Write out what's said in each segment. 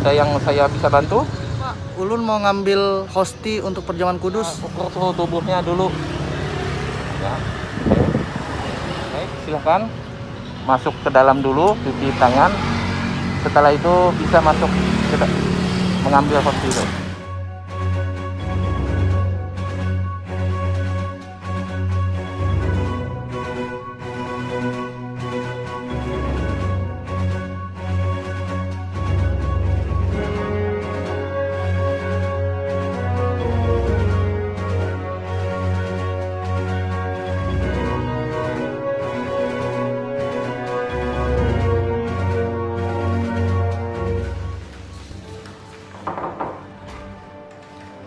Ada yang saya bisa bantu? Pak, Ulun mau ngambil hosti untuk perjamuan kudus. Ukur suhu tubuhnya dulu. Ya. Baik, silahkan masuk ke dalam dulu, cuci tangan. Setelah itu bisa masuk mengambil hosti itu.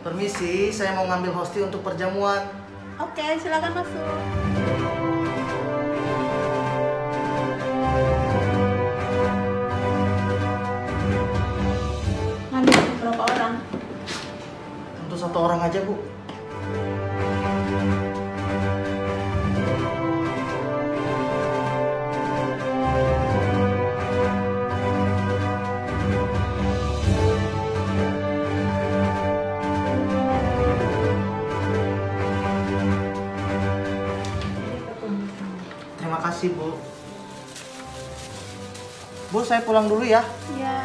Permisi, saya mau ngambil hosti untuk perjamuan. Oke, silakan masuk. Ngambil berapa orang? Untuk 1 orang aja, Bu. Terima kasih, Bu. Bu, saya pulang dulu ya. Ya.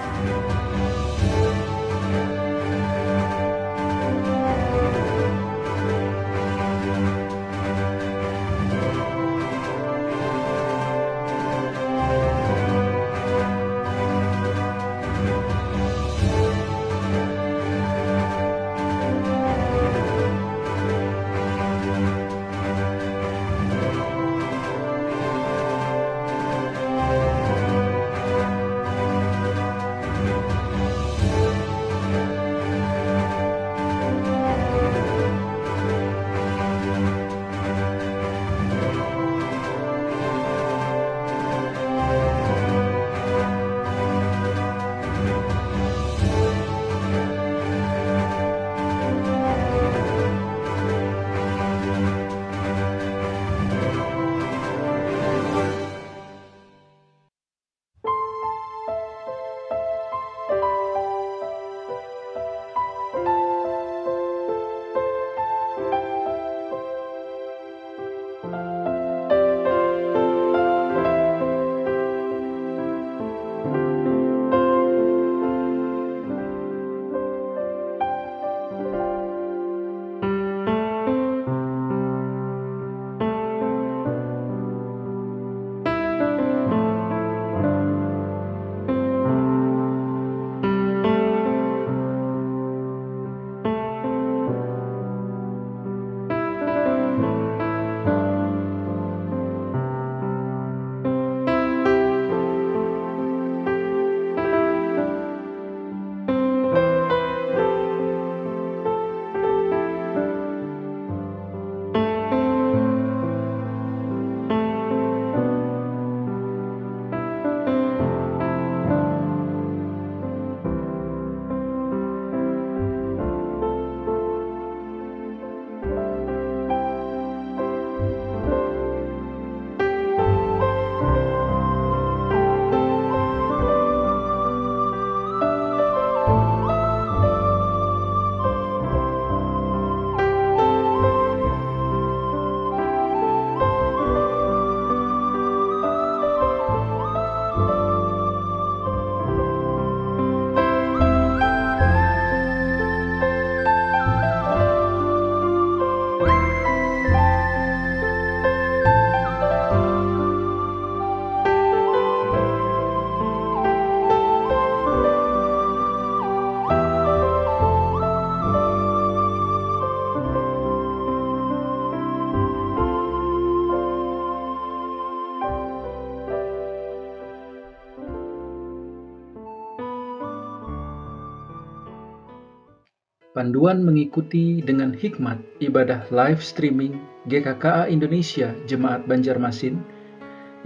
Panduan mengikuti dengan hikmat ibadah live streaming GKKA Indonesia Jemaat Banjarmasin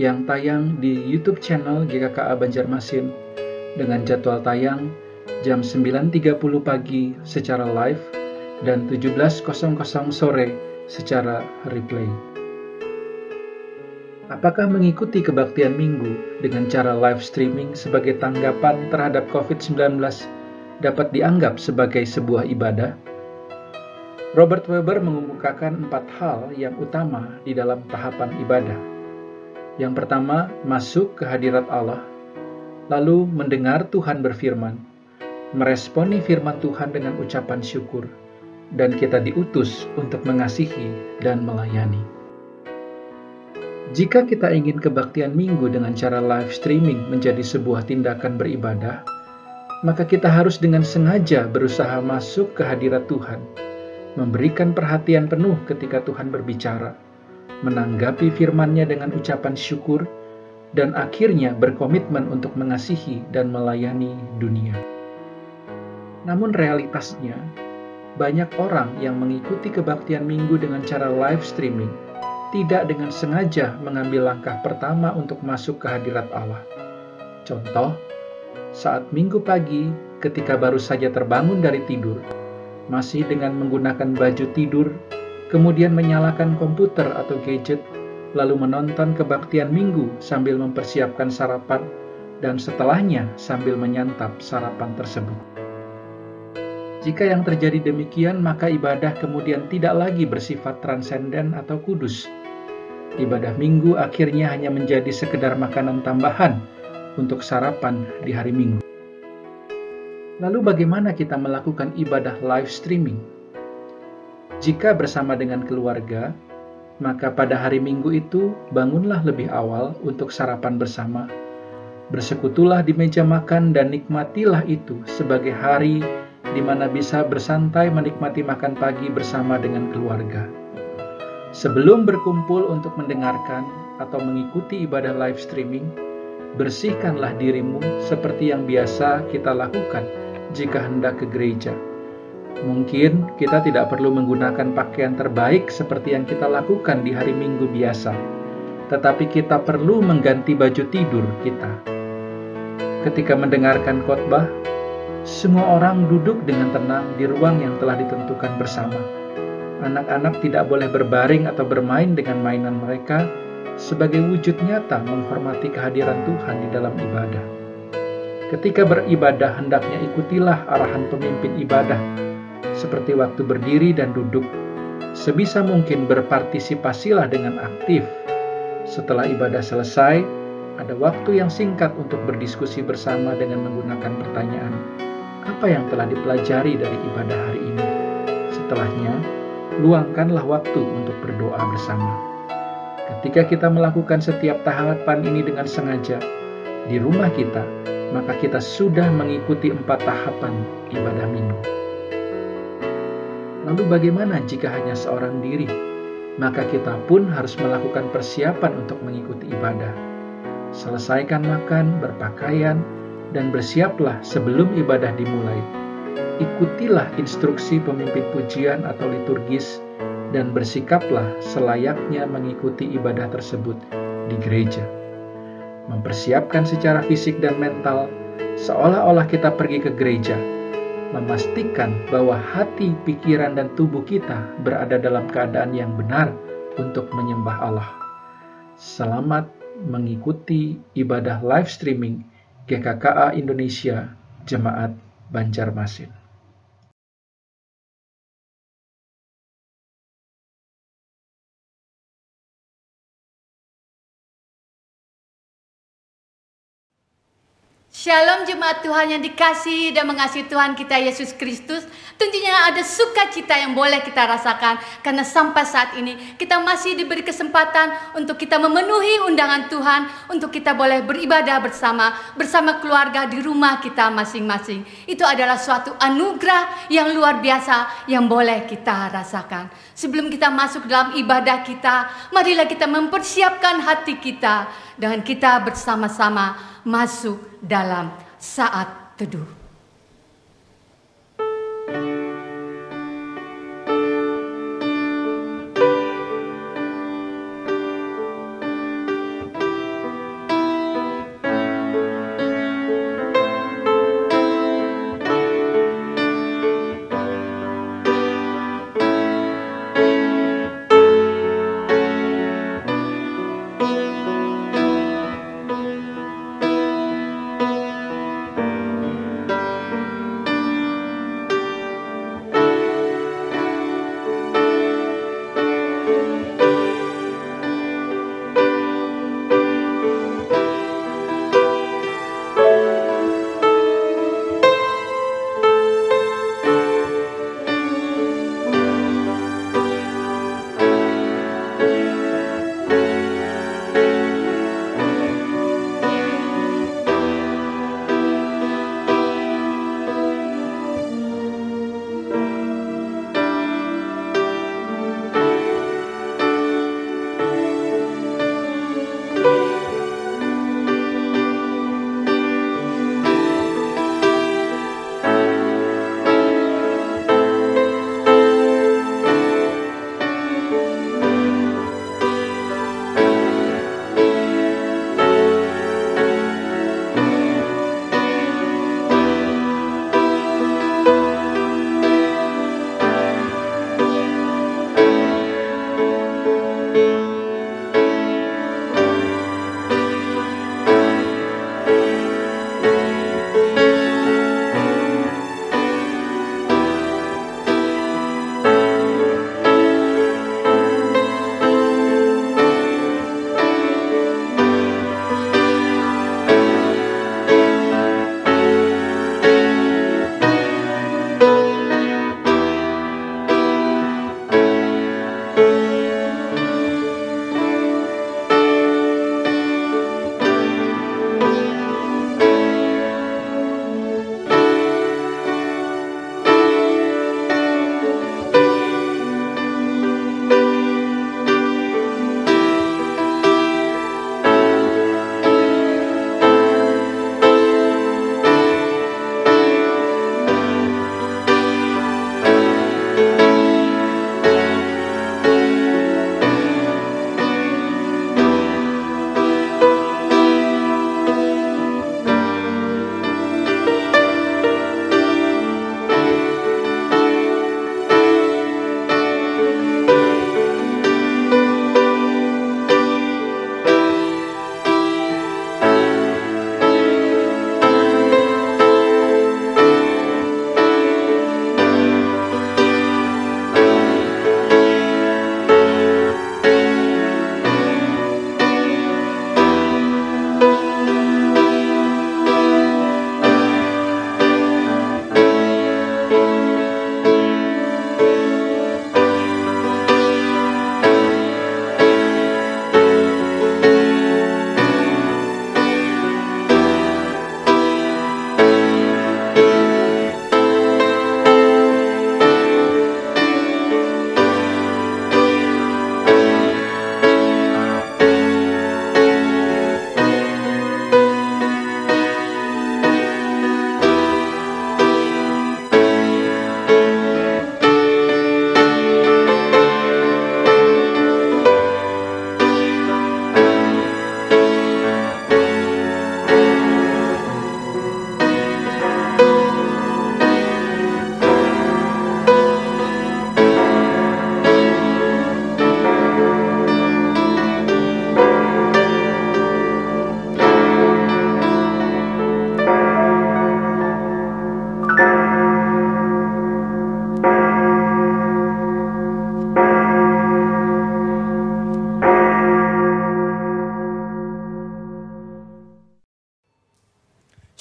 yang tayang di YouTube channel GKKA Banjarmasin dengan jadwal tayang jam 9.30 pagi secara live dan 17.00 sore secara replay. Apakah mengikuti kebaktian minggu dengan cara live streaming sebagai tanggapan terhadap COVID-19 dapat dianggap sebagai sebuah ibadah? Robert Weber mengemukakan 4 hal yang utama di dalam tahapan ibadah. Yang pertama, masuk ke hadirat Allah, lalu mendengar Tuhan berfirman, meresponi firman Tuhan dengan ucapan syukur, dan kita diutus untuk mengasihi dan melayani. Jika kita ingin kebaktian minggu dengan cara live streaming menjadi sebuah tindakan beribadah, maka kita harus dengan sengaja berusaha masuk ke hadirat Tuhan, memberikan perhatian penuh ketika Tuhan berbicara, menanggapi firman-Nya dengan ucapan syukur, dan akhirnya berkomitmen untuk mengasihi dan melayani dunia. Namun realitasnya, banyak orang yang mengikuti kebaktian minggu dengan cara live streaming tidak dengan sengaja mengambil langkah pertama untuk masuk ke hadirat Allah. Contoh, saat minggu pagi ketika baru saja terbangun dari tidur, masih dengan menggunakan baju tidur, kemudian menyalakan komputer atau gadget, lalu menonton kebaktian minggu sambil mempersiapkan sarapan, dan setelahnya sambil menyantap sarapan tersebut. Jika yang terjadi demikian, maka ibadah kemudian tidak lagi bersifat transenden atau kudus. Ibadah minggu akhirnya hanya menjadi sekedar makanan tambahan untuk sarapan di hari Minggu. Lalu bagaimana kita melakukan ibadah live streaming? Jika bersama dengan keluarga, maka pada hari Minggu itu bangunlah lebih awal untuk sarapan bersama. Bersekutulah di meja makan dan nikmatilah itu sebagai hari di mana bisa bersantai menikmati makan pagi bersama dengan keluarga. Sebelum berkumpul untuk mendengarkan atau mengikuti ibadah live streaming, bersihkanlah dirimu seperti yang biasa kita lakukan jika hendak ke gereja. Mungkin kita tidak perlu menggunakan pakaian terbaik seperti yang kita lakukan di hari Minggu biasa, tetapi kita perlu mengganti baju tidur kita. Ketika mendengarkan khotbah, semua orang duduk dengan tenang di ruang yang telah ditentukan bersama. Anak-anak tidak boleh berbaring atau bermain dengan mainan mereka sebagai wujud nyata menghormati kehadiran Tuhan di dalam ibadah. Ketika beribadah, hendaknya ikutilah arahan pemimpin ibadah, seperti waktu berdiri dan duduk. Sebisa mungkin berpartisipasilah dengan aktif. Setelah ibadah selesai, ada waktu yang singkat untuk berdiskusi bersama dengan menggunakan pertanyaan, apa yang telah dipelajari dari ibadah hari ini? Setelahnya, luangkanlah waktu untuk berdoa bersama. Ketika kita melakukan setiap tahapan ini dengan sengaja di rumah kita, maka kita sudah mengikuti 4 tahapan ibadah minggu. Lalu bagaimana jika hanya seorang diri? Maka kita pun harus melakukan persiapan untuk mengikuti ibadah. Selesaikan makan, berpakaian, dan bersiaplah sebelum ibadah dimulai. Ikutilah instruksi pemimpin pujian atau liturgis dan bersikaplah selayaknya mengikuti ibadah tersebut di gereja. Mempersiapkan secara fisik dan mental seolah-olah kita pergi ke gereja. Memastikan bahwa hati, pikiran, dan tubuh kita berada dalam keadaan yang benar untuk menyembah Allah. Selamat mengikuti ibadah live streaming GKKA Indonesia Jemaat Banjarmasin. Shalom jemaat Tuhan yang dikasihi dan mengasihi Tuhan kita Yesus Kristus. Tentunya ada sukacita yang boleh kita rasakan karena sampai saat ini kita masih diberi kesempatan untuk kita memenuhi undangan Tuhan untuk kita boleh beribadah bersama keluarga di rumah kita masing-masing. Itu adalah suatu anugerah yang luar biasa yang boleh kita rasakan. Sebelum kita masuk dalam ibadah kita, marilah kita mempersiapkan hati kita dan kita bersama-sama masuk dalam saat teduh.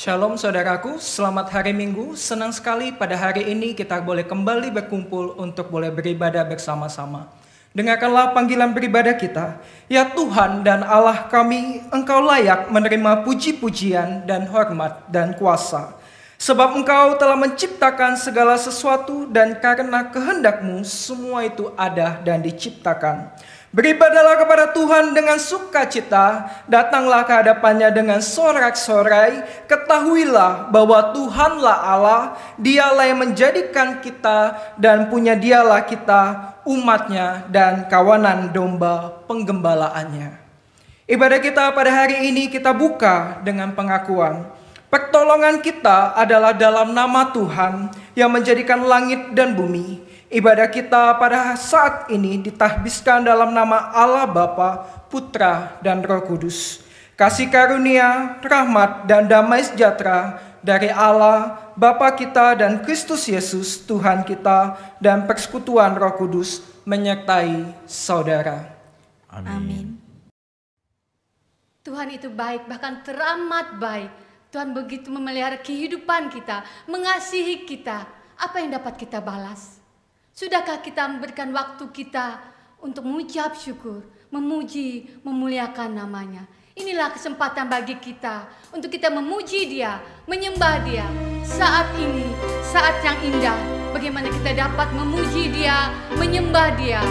Shalom saudaraku, selamat hari Minggu. Senang sekali pada hari ini kita boleh kembali berkumpul untuk boleh beribadah bersama-sama. Dengarkanlah panggilan beribadah kita. Ya Tuhan dan Allah kami, Engkau layak menerima puji-pujian dan hormat dan kuasa. Sebab Engkau telah menciptakan segala sesuatu dan karena kehendak-Mu semua itu ada dan diciptakan. Beribadahlah kepada Tuhan dengan sukacita, datanglah ke hadapannya dengan sorak-sorai, ketahuilah bahwa Tuhanlah Allah, Dialah yang menjadikan kita dan punya Dialah kita, umatnya dan kawanan domba penggembalaannya. Ibadah kita pada hari ini kita buka dengan pengakuan, pertolongan kita adalah dalam nama Tuhan yang menjadikan langit dan bumi. Ibadah kita pada saat ini ditahbiskan dalam nama Allah Bapa, Putra, dan Roh Kudus. Kasih karunia, rahmat, dan damai sejahtera dari Allah, Bapa kita dan Kristus Yesus, Tuhan kita, dan persekutuan Roh Kudus menyertai saudara. Amin. Tuhan itu baik, bahkan teramat baik. Tuhan begitu memelihara kehidupan kita, mengasihi kita. Apa yang dapat kita balas? Sudahkah kita memberikan waktu kita untuk mengucap syukur, memuji, memuliakan namanya? Inilah kesempatan bagi kita untuk kita memuji Dia, menyembah Dia. Saat ini, saat yang indah, bagaimana kita dapat memuji Dia, menyembah Dia.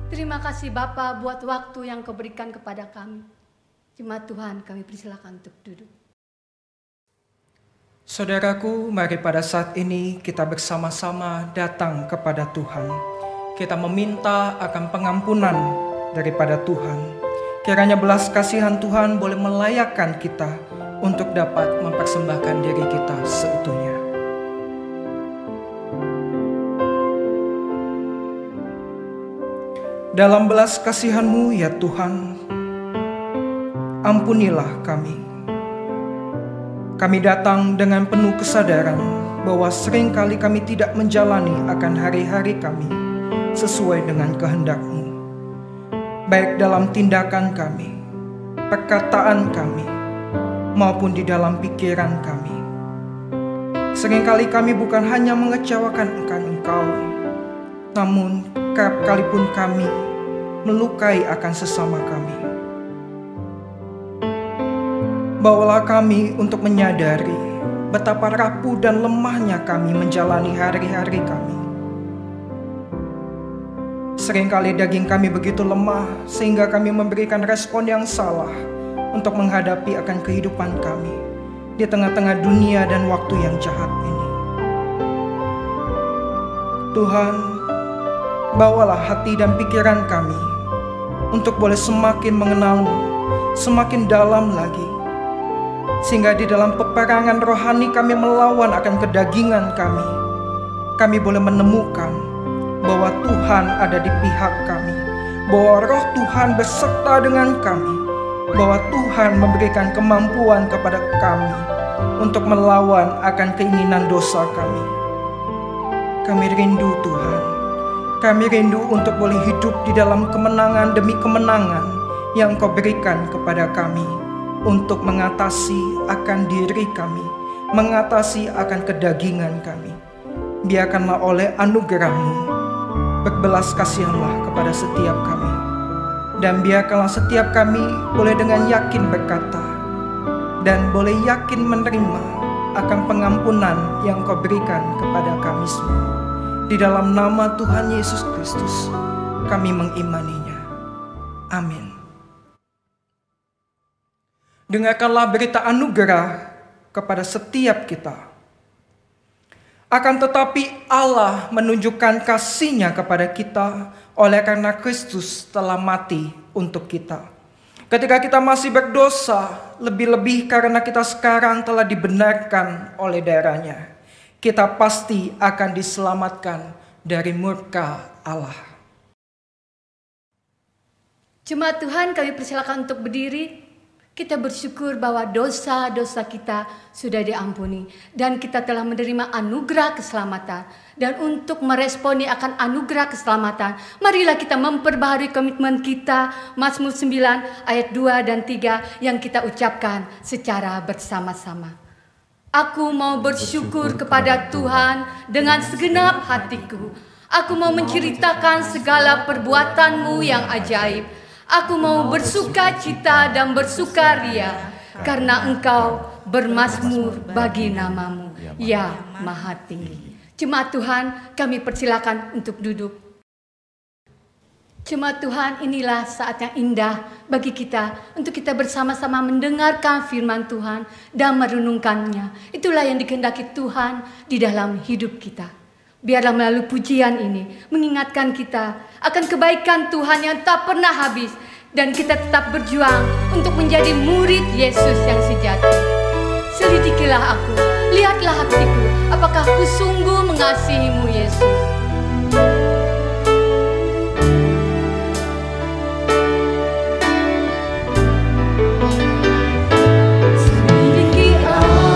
Terima kasih Bapa buat waktu yang Kau berikan kepada kami. Jemaat Tuhan, kami persilakan untuk duduk. Saudaraku, mari pada saat ini kita bersama-sama datang kepada Tuhan. Kita meminta akan pengampunan daripada Tuhan. Kiranya belas kasihan Tuhan boleh melayakkan kita untuk dapat mempersembahkan diri kita seutuhnya. Dalam belas kasihan-Mu ya Tuhan, ampunilah kami. Kami datang dengan penuh kesadaran bahwa seringkali kami tidak menjalani akan hari-hari kami sesuai dengan kehendak-Mu. Baik dalam tindakan kami, perkataan kami, maupun di dalam pikiran kami. Seringkali kami bukan hanya mengecewakan Engkau, namun kerap kalipun kami melukai akan sesama kami. Bawalah kami untuk menyadari betapa rapuh dan lemahnya kami menjalani hari-hari kami. Seringkali daging kami begitu lemah sehingga kami memberikan respon yang salah untuk menghadapi akan kehidupan kami di tengah-tengah dunia dan waktu yang jahat ini. Tuhan, bawalah hati dan pikiran kami untuk boleh semakin mengenal-Mu, semakin dalam lagi, sehingga di dalam peperangan rohani kami melawan akan kedagingan kami boleh menemukan bahwa Tuhan ada di pihak kami, bahwa Roh Tuhan beserta dengan kami, bahwa Tuhan memberikan kemampuan kepada kami untuk melawan akan keinginan dosa kami. Kami rindu Tuhan, kami rindu untuk boleh hidup di dalam kemenangan demi kemenangan yang Kau berikan kepada kami, untuk mengatasi akan diri kami, mengatasi akan kedagingan kami. Biarkanlah oleh anugerah-Mu, berbelas kasihanlah kepada setiap kami. Dan biarkanlah setiap kami boleh dengan yakin berkata, dan boleh yakin menerima akan pengampunan yang Kau berikan kepada kami semua. Di dalam nama Tuhan Yesus Kristus, kami mengimaninya. Amin. Dengarkanlah berita anugerah kepada setiap kita. Akan tetapi Allah menunjukkan kasih-Nya kepada kita oleh karena Kristus telah mati untuk kita. Ketika kita masih berdosa, lebih-lebih karena kita sekarang telah dibenarkan oleh darah-Nya, kita pasti akan diselamatkan dari murka Allah. Jemaat Tuhan, kami persilakan untuk berdiri. Kita bersyukur bahwa dosa-dosa kita sudah diampuni dan kita telah menerima anugerah keselamatan. Dan untuk meresponi akan anugerah keselamatan, marilah kita memperbaharui komitmen kita, Mazmur 9 ayat 2 dan 3 yang kita ucapkan secara bersama-sama. Aku mau bersyukur kepada Tuhan dengan segenap hatiku. Aku mau menceritakan segala perbuatan-Mu yang ajaib. Aku mau bersuka cita dan bersukaria karena Engkau bermazmur bagi nama-Mu, ya Maha Tinggi. Jemaat Tuhan, kami persilakan untuk duduk. Jemaat Tuhan, inilah saat yang indah bagi kita untuk kita bersama-sama mendengarkan firman Tuhan dan merenungkannya. Itulah yang dikehendaki Tuhan di dalam hidup kita. Biarlah melalui pujian ini mengingatkan kita akan kebaikan Tuhan yang tak pernah habis, dan kita tetap berjuang untuk menjadi murid Yesus yang sejati. Selidikilah aku, lihatlah hatiku, apakah aku sungguh mengasihi-Mu Yesus. Selidiki aku,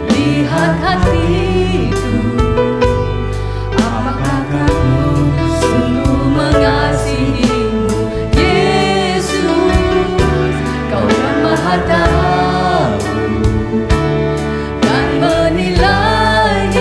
lihat hatiku, apakah kamu sungguh mengasihi-Mu Yesus. Kau yang Maha Tahu dan menilai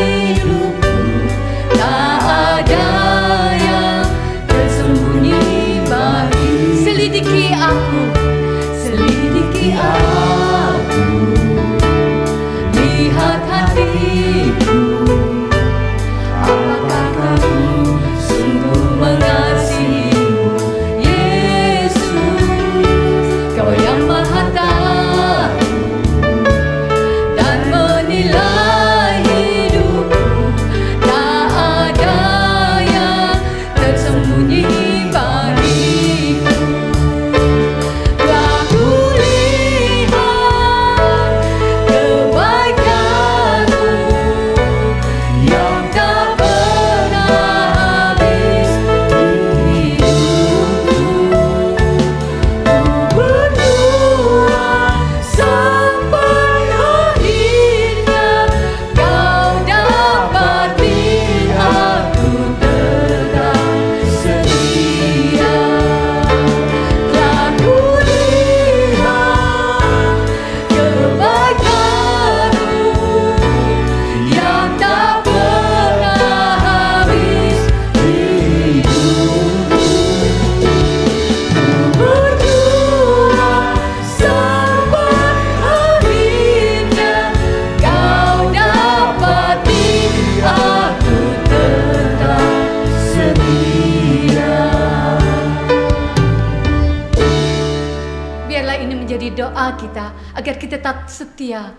doa kita agar kita tetap setia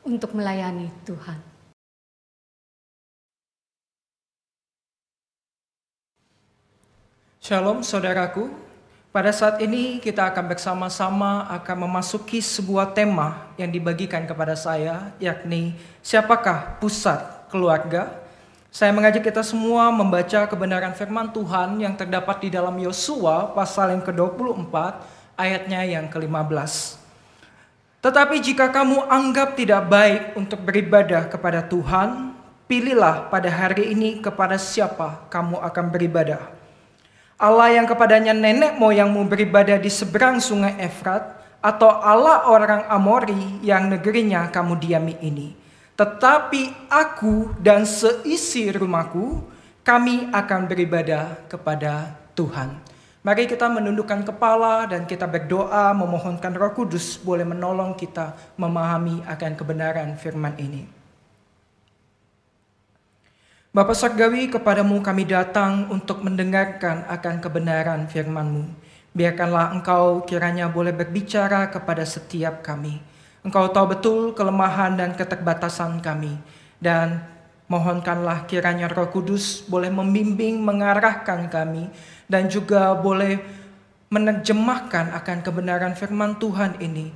untuk melayani Tuhan. Shalom saudaraku, pada saat ini kita akan bersama-sama akan memasuki sebuah tema yang dibagikan kepada saya, yakni siapakah pusat keluarga. Saya mengajak kita semua membaca kebenaran firman Tuhan yang terdapat di dalam Yosua pasal yang ke-24 ayatnya yang ke-15. Tetapi jika kamu anggap tidak baik untuk beribadah kepada Tuhan, pilihlah pada hari ini kepada siapa kamu akan beribadah. Allah yang kepadanya nenek moyangmu beribadah di seberang sungai Efrat, atau Allah orang Amori yang negerinya kamu diami ini. Tetapi aku dan seisi rumahku, kami akan beribadah kepada Tuhan. Mari kita menundukkan kepala dan kita berdoa memohonkan Roh Kudus boleh menolong kita memahami akan kebenaran firman ini. Bapa Surgawi, kepadamu kami datang untuk mendengarkan akan kebenaran firman-Mu. Biarkanlah Engkau kiranya boleh berbicara kepada setiap kami. Engkau tahu betul kelemahan dan keterbatasan kami. Dan mohonkanlah kiranya Roh Kudus boleh membimbing, mengarahkan kami. Dan juga boleh menerjemahkan akan kebenaran firman Tuhan ini.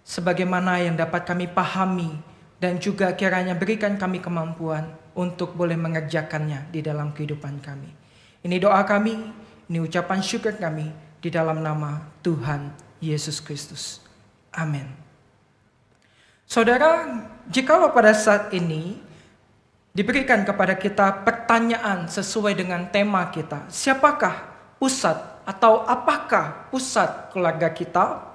Sebagaimana yang dapat kami pahami. Dan juga kiranya berikan kami kemampuan untuk boleh mengerjakannya di dalam kehidupan kami. Ini doa kami, ini ucapan syukur kami di dalam nama Tuhan Yesus Kristus. Amin. Saudara, jikalau pada saat ini diberikan kepada kita pertanyaan sesuai dengan tema kita, siapakah pusat atau apakah pusat keluarga kita?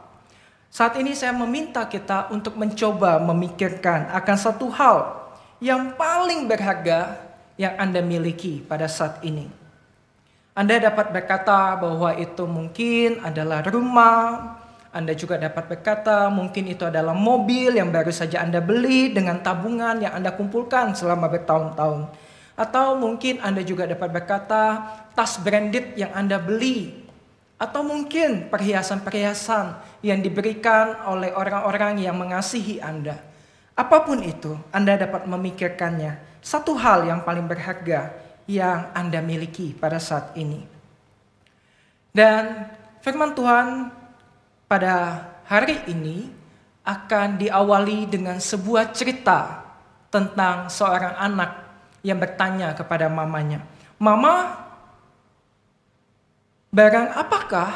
Saat ini saya meminta kita untuk mencoba memikirkan akan satu hal yang paling berharga yang Anda miliki pada saat ini. Anda dapat berkata bahwa itu mungkin adalah rumah. Anda juga dapat berkata mungkin itu adalah mobil yang baru saja Anda beli dengan tabungan yang Anda kumpulkan selama bertahun-tahun. Atau mungkin Anda juga dapat berkata tas branded yang Anda beli. Atau mungkin perhiasan-perhiasan yang diberikan oleh orang-orang yang mengasihi Anda. Apapun itu, Anda dapat memikirkannya. Satu hal yang paling berharga yang Anda miliki pada saat ini. Dan firman Tuhan pada hari ini akan diawali dengan sebuah cerita tentang seorang anak yang bertanya kepada mamanya, "Mama, barang apakah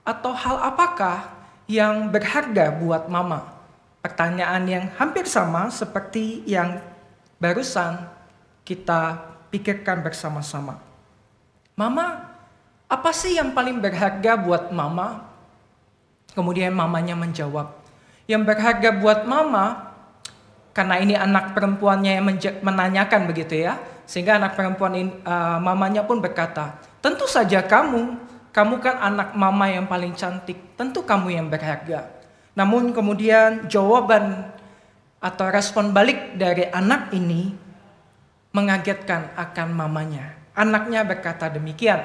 atau hal apakah yang berharga buat mama?" Pertanyaan yang hampir sama seperti yang barusan kita pikirkan bersama-sama. "Mama, apa sih yang paling berharga buat mama?" Kemudian mamanya menjawab, "Yang berharga buat mama," karena ini anak perempuannya yang menanyakan begitu ya, sehingga anak perempuan ini, mamanya pun berkata, "Tentu saja kamu kan anak mama yang paling cantik, tentu kamu yang berharga." Namun kemudian jawaban atau respon balik dari anak ini mengagetkan akan mamanya. Anaknya berkata demikian,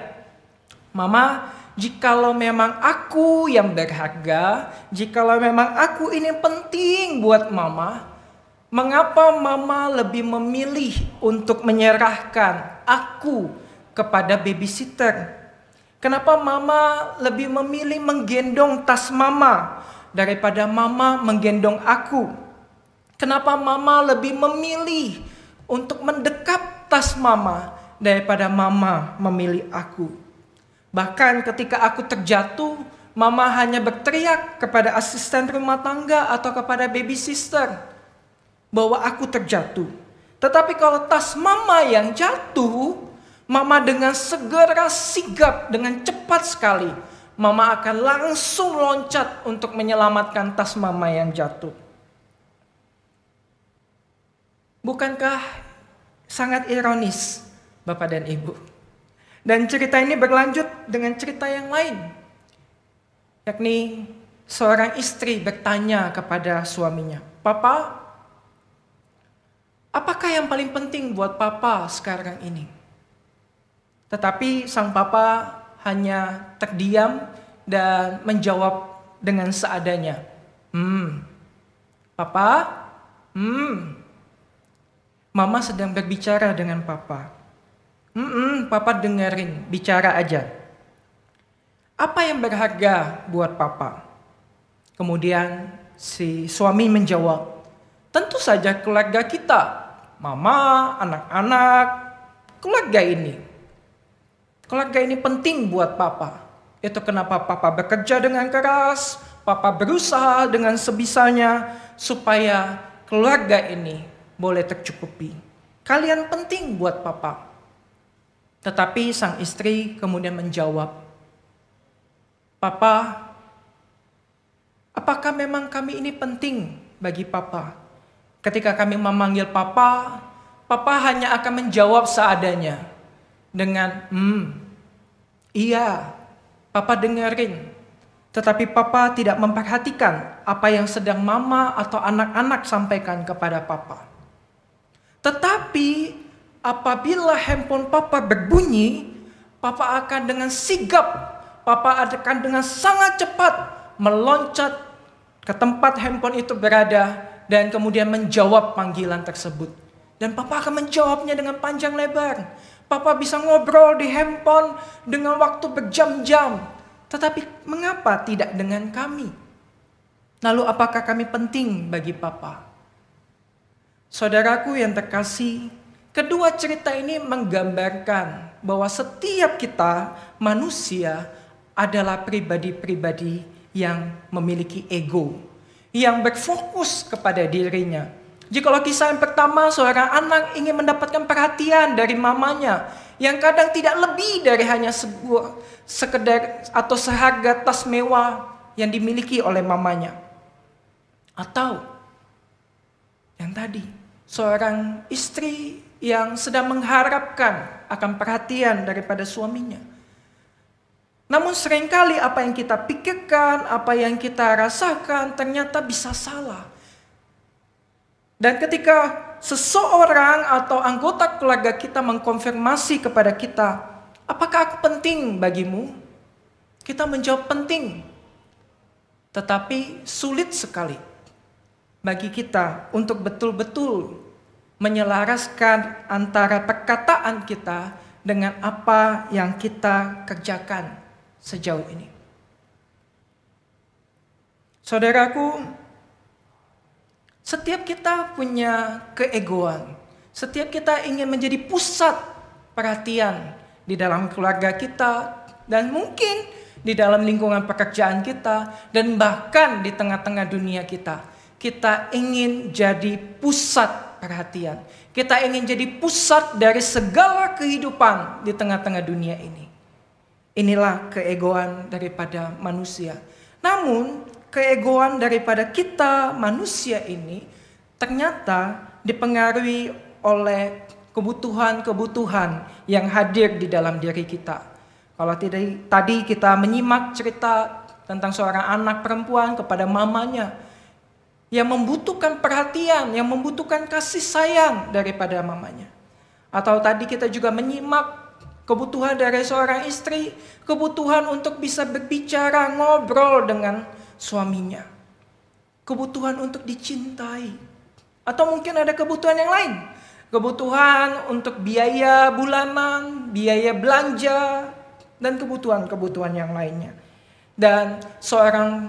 "Mama, jikalau memang aku yang berharga, jikalau memang aku ini penting buat mama, mengapa mama lebih memilih untuk menyerahkan aku kepada babysitter? Kenapa mama lebih memilih menggendong tas mama daripada mama menggendong aku? Kenapa mama lebih memilih untuk mendekap tas mama daripada mama memilih aku? Bahkan ketika aku terjatuh, mama hanya berteriak kepada asisten rumah tangga atau kepada baby sister bahwa aku terjatuh. Tetapi kalau tas mama yang jatuh, mama dengan segera sigap, dengan cepat sekali, mama akan langsung loncat untuk menyelamatkan tas mama yang jatuh." Bukankah sangat ironis, Bapak dan Ibu? Dan cerita ini berlanjut dengan cerita yang lain. Yakni seorang istri bertanya kepada suaminya, "Papa, apakah yang paling penting buat papa sekarang ini?" Tetapi sang papa hanya terdiam dan menjawab dengan seadanya, Papa? Mama sedang berbicara dengan papa. Papa dengerin, bicara aja. Apa yang berharga buat papa? Kemudian si suami menjawab, tentu saja keluarga kita. Mama, anak-anak, keluarga ini. Keluarga ini penting buat papa. Itu kenapa papa bekerja dengan keras, papa berusaha dengan sebisanya supaya keluarga ini boleh tercukupi. Kalian penting buat papa. Tetapi sang istri kemudian menjawab, Papa, apakah memang kami ini penting bagi papa? Ketika kami memanggil papa, papa hanya akan menjawab seadanya dengan iya, papa dengerin. Tetapi papa tidak memperhatikan apa yang sedang mama atau anak-anak sampaikan kepada papa. Tetapi apabila handphone papa berbunyi, papa akan dengan sigap, papa akan dengan sangat cepat meloncat ke tempat handphone itu berada dan kemudian menjawab panggilan tersebut. Dan papa akan menjawabnya dengan panjang lebar. Papa bisa ngobrol di handphone dengan waktu berjam-jam. Tetapi mengapa tidak dengan kami? Lalu apakah kami penting bagi papa? Saudaraku yang terkasih, kedua cerita ini menggambarkan bahwa setiap kita manusia adalah pribadi-pribadi yang memiliki ego, yang berfokus kepada dirinya. Jikalau kisah yang pertama, seorang anak ingin mendapatkan perhatian dari mamanya, yang kadang tidak lebih dari hanya sekedar atau seharga tas mewah yang dimiliki oleh mamanya. Atau yang tadi, seorang istri yang sedang mengharapkan akan perhatian daripada suaminya. Namun seringkali apa yang kita pikirkan, apa yang kita rasakan ternyata bisa salah. Dan ketika seseorang atau anggota keluarga kita mengkonfirmasi kepada kita, apakah aku penting bagimu? Kita menjawab penting. Tetapi sulit sekali bagi kita untuk betul-betul menyelaraskan antara perkataan kita dengan apa yang kita kerjakan sejauh ini. Saudaraku, setiap kita punya keegoan. Setiap kita ingin menjadi pusat perhatian di dalam keluarga kita dan mungkin di dalam lingkungan pekerjaan kita dan bahkan di tengah-tengah dunia kita. Kita ingin jadi pusat perhatian. Kita ingin jadi pusat dari segala kehidupan di tengah-tengah dunia ini. Inilah keegoan daripada manusia. Namun, keegoan daripada kita manusia ini ternyata dipengaruhi oleh kebutuhan-kebutuhan yang hadir di dalam diri kita. Kalau tadi kita menyimak cerita tentang seorang anak perempuan kepada mamanya yang membutuhkan perhatian, yang membutuhkan kasih sayang daripada mamanya. Atau tadi kita juga menyimak kebutuhan dari seorang istri, kebutuhan untuk bisa berbicara, ngobrol dengan suaminya. Kebutuhan untuk dicintai. Atau mungkin ada kebutuhan yang lain. Kebutuhan untuk biaya bulanan, biaya belanja, dan kebutuhan-kebutuhan yang lainnya. Dan seorang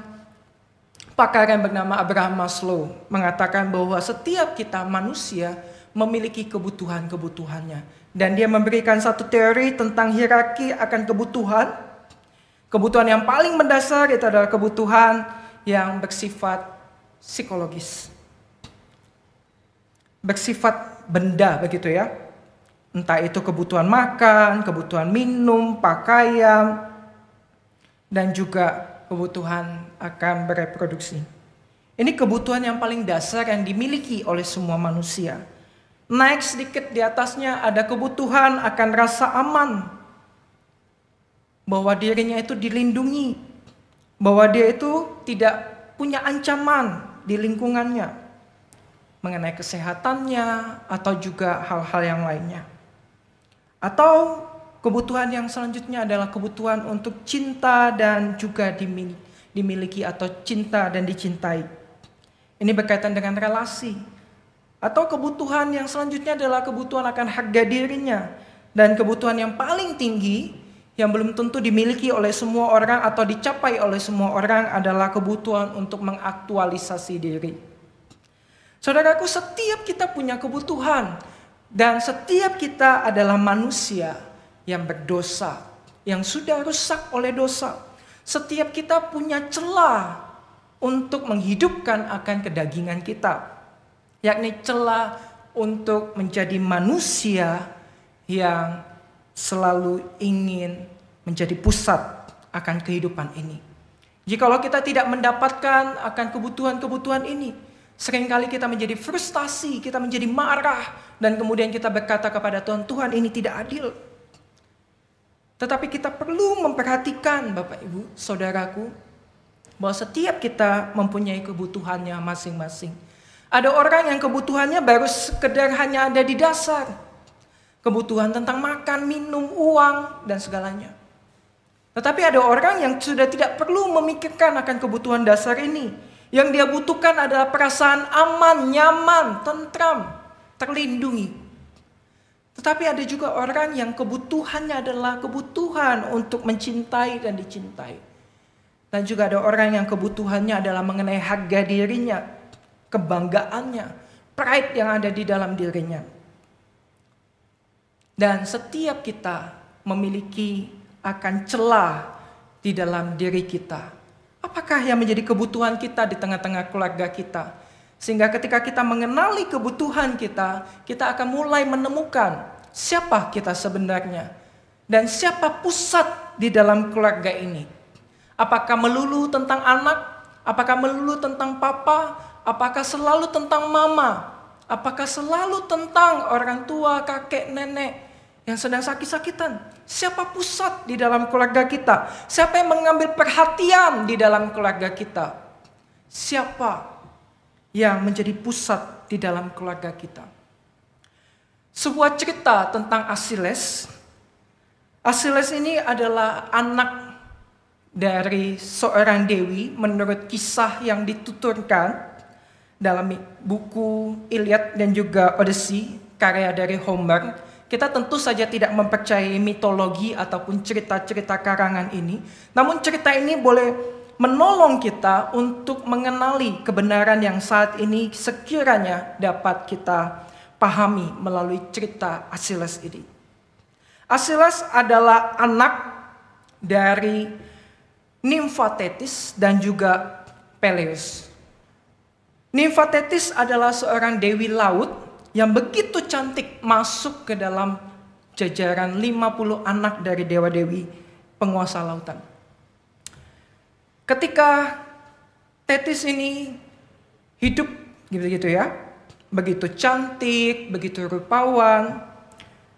pakar yang bernama Abraham Maslow mengatakan bahwa setiap kita manusia memiliki kebutuhan-kebutuhannya. Dan dia memberikan satu teori tentang hierarki akan kebutuhan. Kebutuhan yang paling mendasar itu adalah kebutuhan yang bersifat psikologis. Bersifat benda begitu ya. Entah itu kebutuhan makan, kebutuhan minum, pakaian, dan juga kebutuhan akan bereproduksi. Ini kebutuhan yang paling dasar yang dimiliki oleh semua manusia. Naik sedikit di atasnya ada kebutuhan akan rasa aman. Bahwa dirinya itu dilindungi. Bahwa dia itu tidak punya ancaman di lingkungannya. Mengenai kesehatannya atau juga hal-hal yang lainnya. Atau kebutuhan yang selanjutnya adalah kebutuhan untuk cinta dan juga dimiliki atau cinta dan dicintai. Ini berkaitan dengan relasi. Atau kebutuhan yang selanjutnya adalah kebutuhan akan harga dirinya. Dan kebutuhan yang paling tinggi yang belum tentu dimiliki oleh semua orang atau dicapai oleh semua orang adalah kebutuhan untuk mengaktualisasi diri. Saudaraku, setiap kita punya kebutuhan dan setiap kita adalah manusia yang berdosa, yang sudah rusak oleh dosa. Setiap kita punya celah untuk menghidupkan akan kedagingan kita, yakni celah untuk menjadi manusia yang selalu ingin menjadi pusat akan kehidupan ini. Jikalau kita tidak mendapatkan akan kebutuhan-kebutuhan ini, seringkali kita menjadi frustasi, kita menjadi marah, dan kemudian kita berkata kepada Tuhan, Tuhan ini tidak adil. Tetapi kita perlu memperhatikan Bapak Ibu, Saudaraku, bahwa setiap kita mempunyai kebutuhannya masing-masing. Ada orang yang kebutuhannya baru sekedar hanya ada di dasar. Kebutuhan tentang makan, minum, uang, dan segalanya. Tetapi ada orang yang sudah tidak perlu memikirkan akan kebutuhan dasar ini. Yang dia butuhkan adalah perasaan aman, nyaman, tentram, terlindungi. Tetapi ada juga orang yang kebutuhannya adalah kebutuhan untuk mencintai dan dicintai. Dan juga ada orang yang kebutuhannya adalah mengenai harga dirinya, kebanggaannya, pride yang ada di dalam dirinya. Dan setiap kita memiliki akan celah di dalam diri kita. Apakah yang menjadi kebutuhan kita di tengah-tengah keluarga kita? Sehingga ketika kita mengenali kebutuhan kita, kita akan mulai menemukan siapa kita sebenarnya. Dan siapa pusat di dalam keluarga ini. Apakah melulu tentang anak? Apakah melulu tentang papa? Apakah selalu tentang mama? Apakah selalu tentang orang tua, kakek, nenek yang sedang sakit-sakitan? Siapa pusat di dalam keluarga kita? Siapa yang mengambil perhatian di dalam keluarga kita? Siapa yang menjadi pusat di dalam keluarga kita? Sebuah cerita tentang Asiles. Asiles ini adalah anak dari seorang dewi menurut kisah yang dituturkan dalam buku Iliad dan juga Odyssey, karya dari Homer. Kita tentu saja tidak mempercayai mitologi ataupun cerita-cerita karangan ini. Namun cerita ini boleh menolong kita untuk mengenali kebenaran yang saat ini sekiranya dapat kita pahami melalui cerita Asiles ini. Asiles adalah anak dari Nimfa Thetis dan juga Peleus. Nimfa Thetis adalah seorang dewi laut yang begitu cantik masuk ke dalam jajaran 50 anak dari dewa-dewi penguasa lautan. Ketika Thetis ini hidup gitu-gitu ya, begitu cantik, begitu rupawan,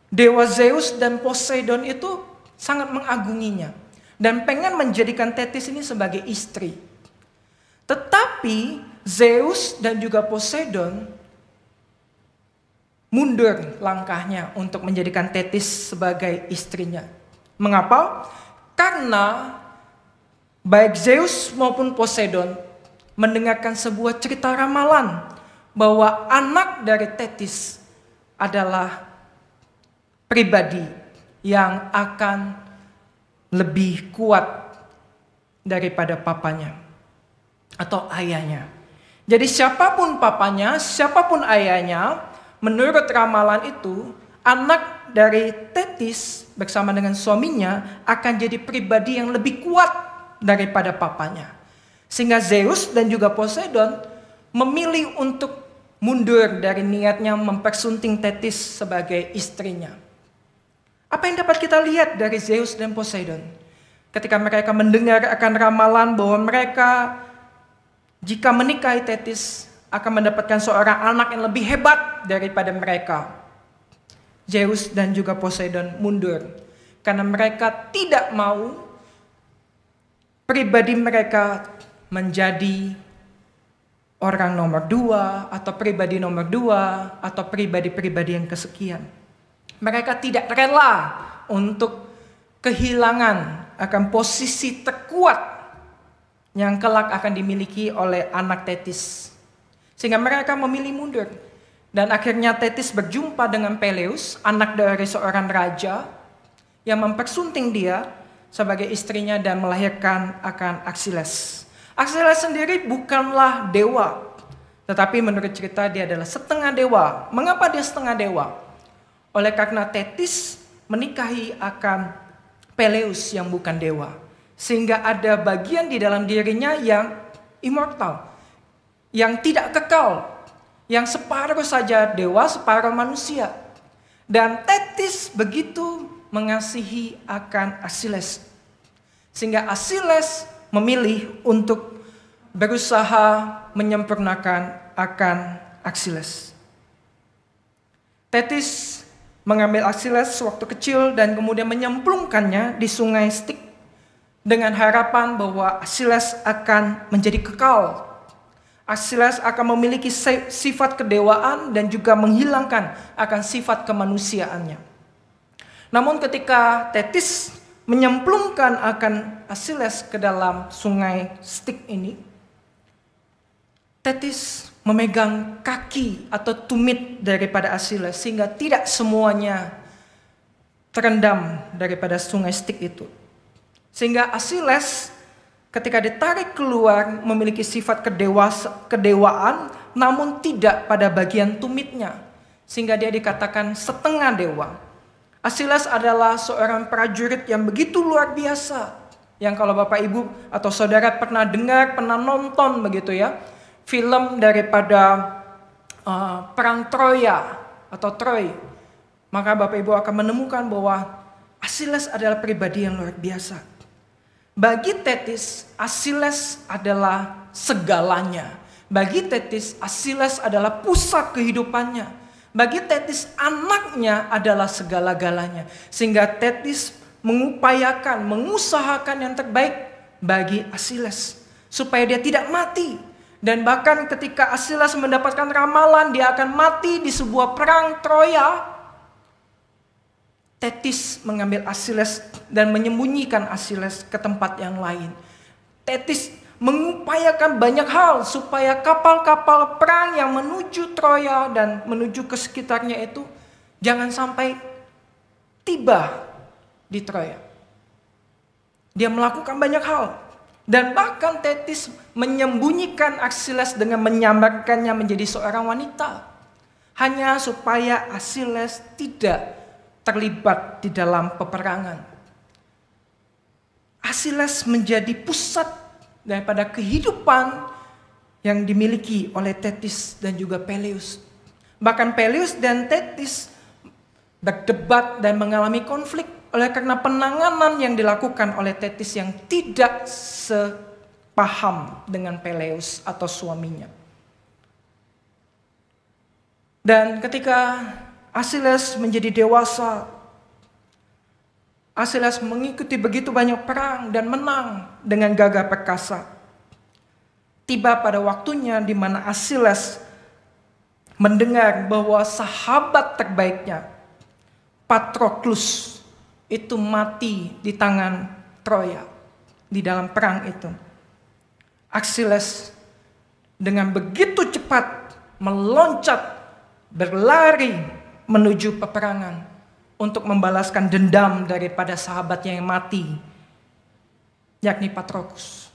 dewa Zeus dan Poseidon itu sangat mengagunginya dan pengen menjadikan Thetis ini sebagai istri. Tetapi Zeus dan juga Poseidon mundur langkahnya untuk menjadikan Thetis sebagai istrinya. Mengapa? Karena baik Zeus maupun Poseidon mendengarkan sebuah cerita ramalan bahwa anak dari Thetis adalah pribadi yang akan lebih kuat daripada papanya atau ayahnya. Jadi siapapun papanya, siapapun ayahnya, menurut ramalan itu, anak dari Thetis bersama dengan suaminya akan jadi pribadi yang lebih kuat daripada papanya. Sehingga Zeus dan juga Poseidon memilih untuk mundur dari niatnya mempersunting Thetis sebagai istrinya. Apa yang dapat kita lihat dari Zeus dan Poseidon? Ketika mereka mendengar akan ramalan bahwa mereka jika menikahi Thetis akan mendapatkan seorang anak yang lebih hebat daripada mereka. Zeus dan juga Poseidon mundur karena mereka tidak mau pribadi mereka menjadi orang nomor 2 atau pribadi nomor 2 atau pribadi-pribadi yang kesekian. Mereka tidak rela untuk kehilangan akan posisi terkuat yang kelak akan dimiliki oleh anak Tetis. Sehingga mereka memilih mundur. Dan akhirnya Tetis berjumpa dengan Peleus, anak dari seorang raja, yang mempersunting dia sebagai istrinya dan melahirkan akan Aksiles. Aksiles sendiri bukanlah dewa, tetapi menurut cerita dia adalah setengah dewa. Mengapa dia setengah dewa? Oleh karena Tetis menikahi akan Peleus yang bukan dewa. Sehingga ada bagian di dalam dirinya yang immortal, yang tidak kekal, yang separuh saja dewa, separuh manusia. Dan Tetis begitu mengasihi akan Aksiles, sehingga Aksiles memilih untuk berusaha menyempurnakan akan Aksiles. Tetis mengambil Aksiles sewaktu kecil dan kemudian menyemplungkannya di sungai Styx dengan harapan bahwa Aksiles akan menjadi kekal. Aksiles akan memiliki sifat kedewaan dan juga menghilangkan akan sifat kemanusiaannya. Namun ketika Tetis menyemplungkan akan Aksiles ke dalam sungai Styx ini, Tetis memegang kaki atau tumit daripada Aksiles sehingga tidak semuanya terendam daripada sungai Styx itu. Sehingga Aksiles ketika ditarik keluar memiliki sifat kedewaan namun tidak pada bagian tumitnya. Sehingga dia dikatakan setengah dewa. Aksiles adalah seorang prajurit yang begitu luar biasa. Yang kalau Bapak Ibu atau Saudara pernah dengar, pernah nonton begitu ya. Film daripada Perang Troya atau Troy. Maka Bapak Ibu akan menemukan bahwa Aksiles adalah pribadi yang luar biasa. Bagi Tetis, Aksiles adalah segalanya. Bagi Tetis, Aksiles adalah pusat kehidupannya. Bagi Tetis, anaknya adalah segala-galanya. Sehingga Tetis mengupayakan, mengusahakan yang terbaik bagi Aksiles. Supaya dia tidak mati. Dan bahkan ketika Aksiles mendapatkan ramalan dia akan mati di sebuah perang Troya, Tetis mengambil Aksiles dan menyembunyikan Aksiles ke tempat yang lain. Tetis mengupayakan banyak hal supaya kapal-kapal perang yang menuju Troya dan menuju ke sekitarnya itu jangan sampai tiba di Troya. Dia melakukan banyak hal. Dan bahkan Tetis menyembunyikan Aksiles dengan menyambarkannya menjadi seorang wanita. Hanya supaya Aksiles tidak terlibat di dalam peperangan. Aksiles menjadi pusat daripada kehidupan yang dimiliki oleh Tetis dan juga Peleus. Bahkan Peleus dan Tetis berdebat dan mengalami konflik oleh karena penanganan yang dilakukan oleh Tetis yang tidak sepaham dengan Peleus atau suaminya. Dan ketika Aksiles menjadi dewasa, Aksiles mengikuti begitu banyak perang dan menang dengan gagah perkasa. Tiba pada waktunya di mana Aksiles mendengar bahwa sahabat terbaiknya, Patroclus, itu mati di tangan Troya di dalam perang itu. Aksiles dengan begitu cepat meloncat, berlari menuju peperangan untuk membalaskan dendam daripada sahabatnya yang mati, yakni Patroclus.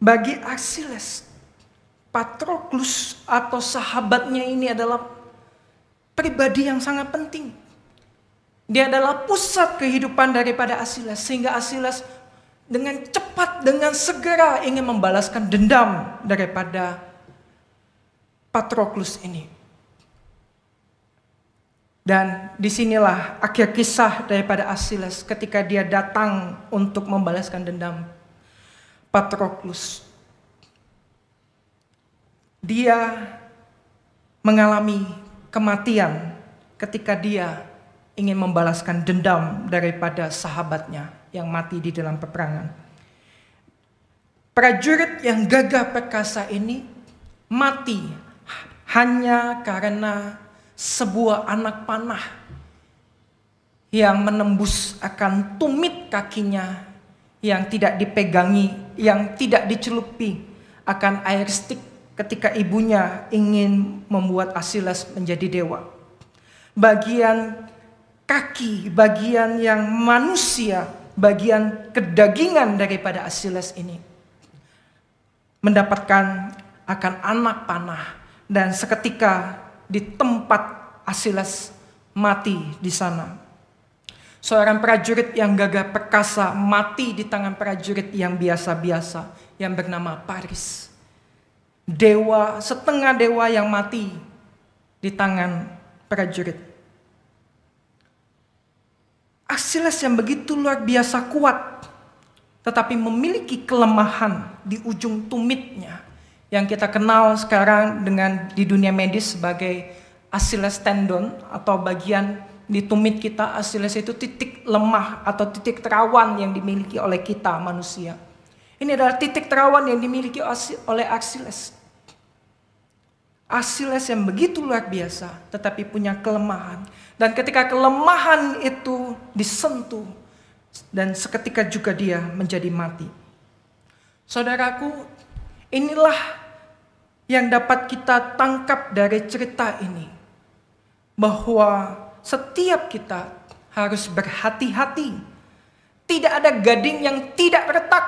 Bagi Aksiles, Patroclus atau sahabatnya ini adalah pribadi yang sangat penting. Dia adalah pusat kehidupan daripada Aksiles, sehingga Aksiles dengan cepat, dengan segera ingin membalaskan dendam daripada Patroclus ini. Dan disinilah akhir kisah daripada Aksiles ketika dia datang untuk membalaskan dendam Patroclus. Dia mengalami kematian ketika dia ingin membalaskan dendam daripada sahabatnya yang mati di dalam peperangan. Prajurit yang gagah perkasa ini mati hanya karena sebuah anak panah yang menembus akan tumit kakinya yang tidak dipegangi, yang tidak dicelupi akan air stik ketika ibunya ingin membuat Asilas menjadi dewa. Bagian kaki, bagian yang manusia, bagian kedagingan daripada Asilas ini mendapatkan akan anak panah, dan seketika di tempat Asilas mati di sana. Seorang prajurit yang gagah perkasa mati di tangan prajurit yang biasa-biasa yang bernama Paris. Dewa, setengah dewa yang mati di tangan prajurit. Asilas yang begitu luar biasa kuat, tetapi memiliki kelemahan di ujung tumitnya yang kita kenal sekarang di dunia medis sebagai Achilles tendon, atau bagian di tumit kita. Achilles itu titik lemah atau titik terawan yang dimiliki oleh kita manusia. Ini adalah titik terawan yang dimiliki oleh Achilles. Achilles yang begitu luar biasa tetapi punya kelemahan. Dan ketika kelemahan itu disentuh, dan seketika juga dia menjadi mati. Saudaraku, inilah yang dapat kita tangkap dari cerita ini, bahwa setiap kita harus berhati-hati. Tidak ada gading yang tidak retak.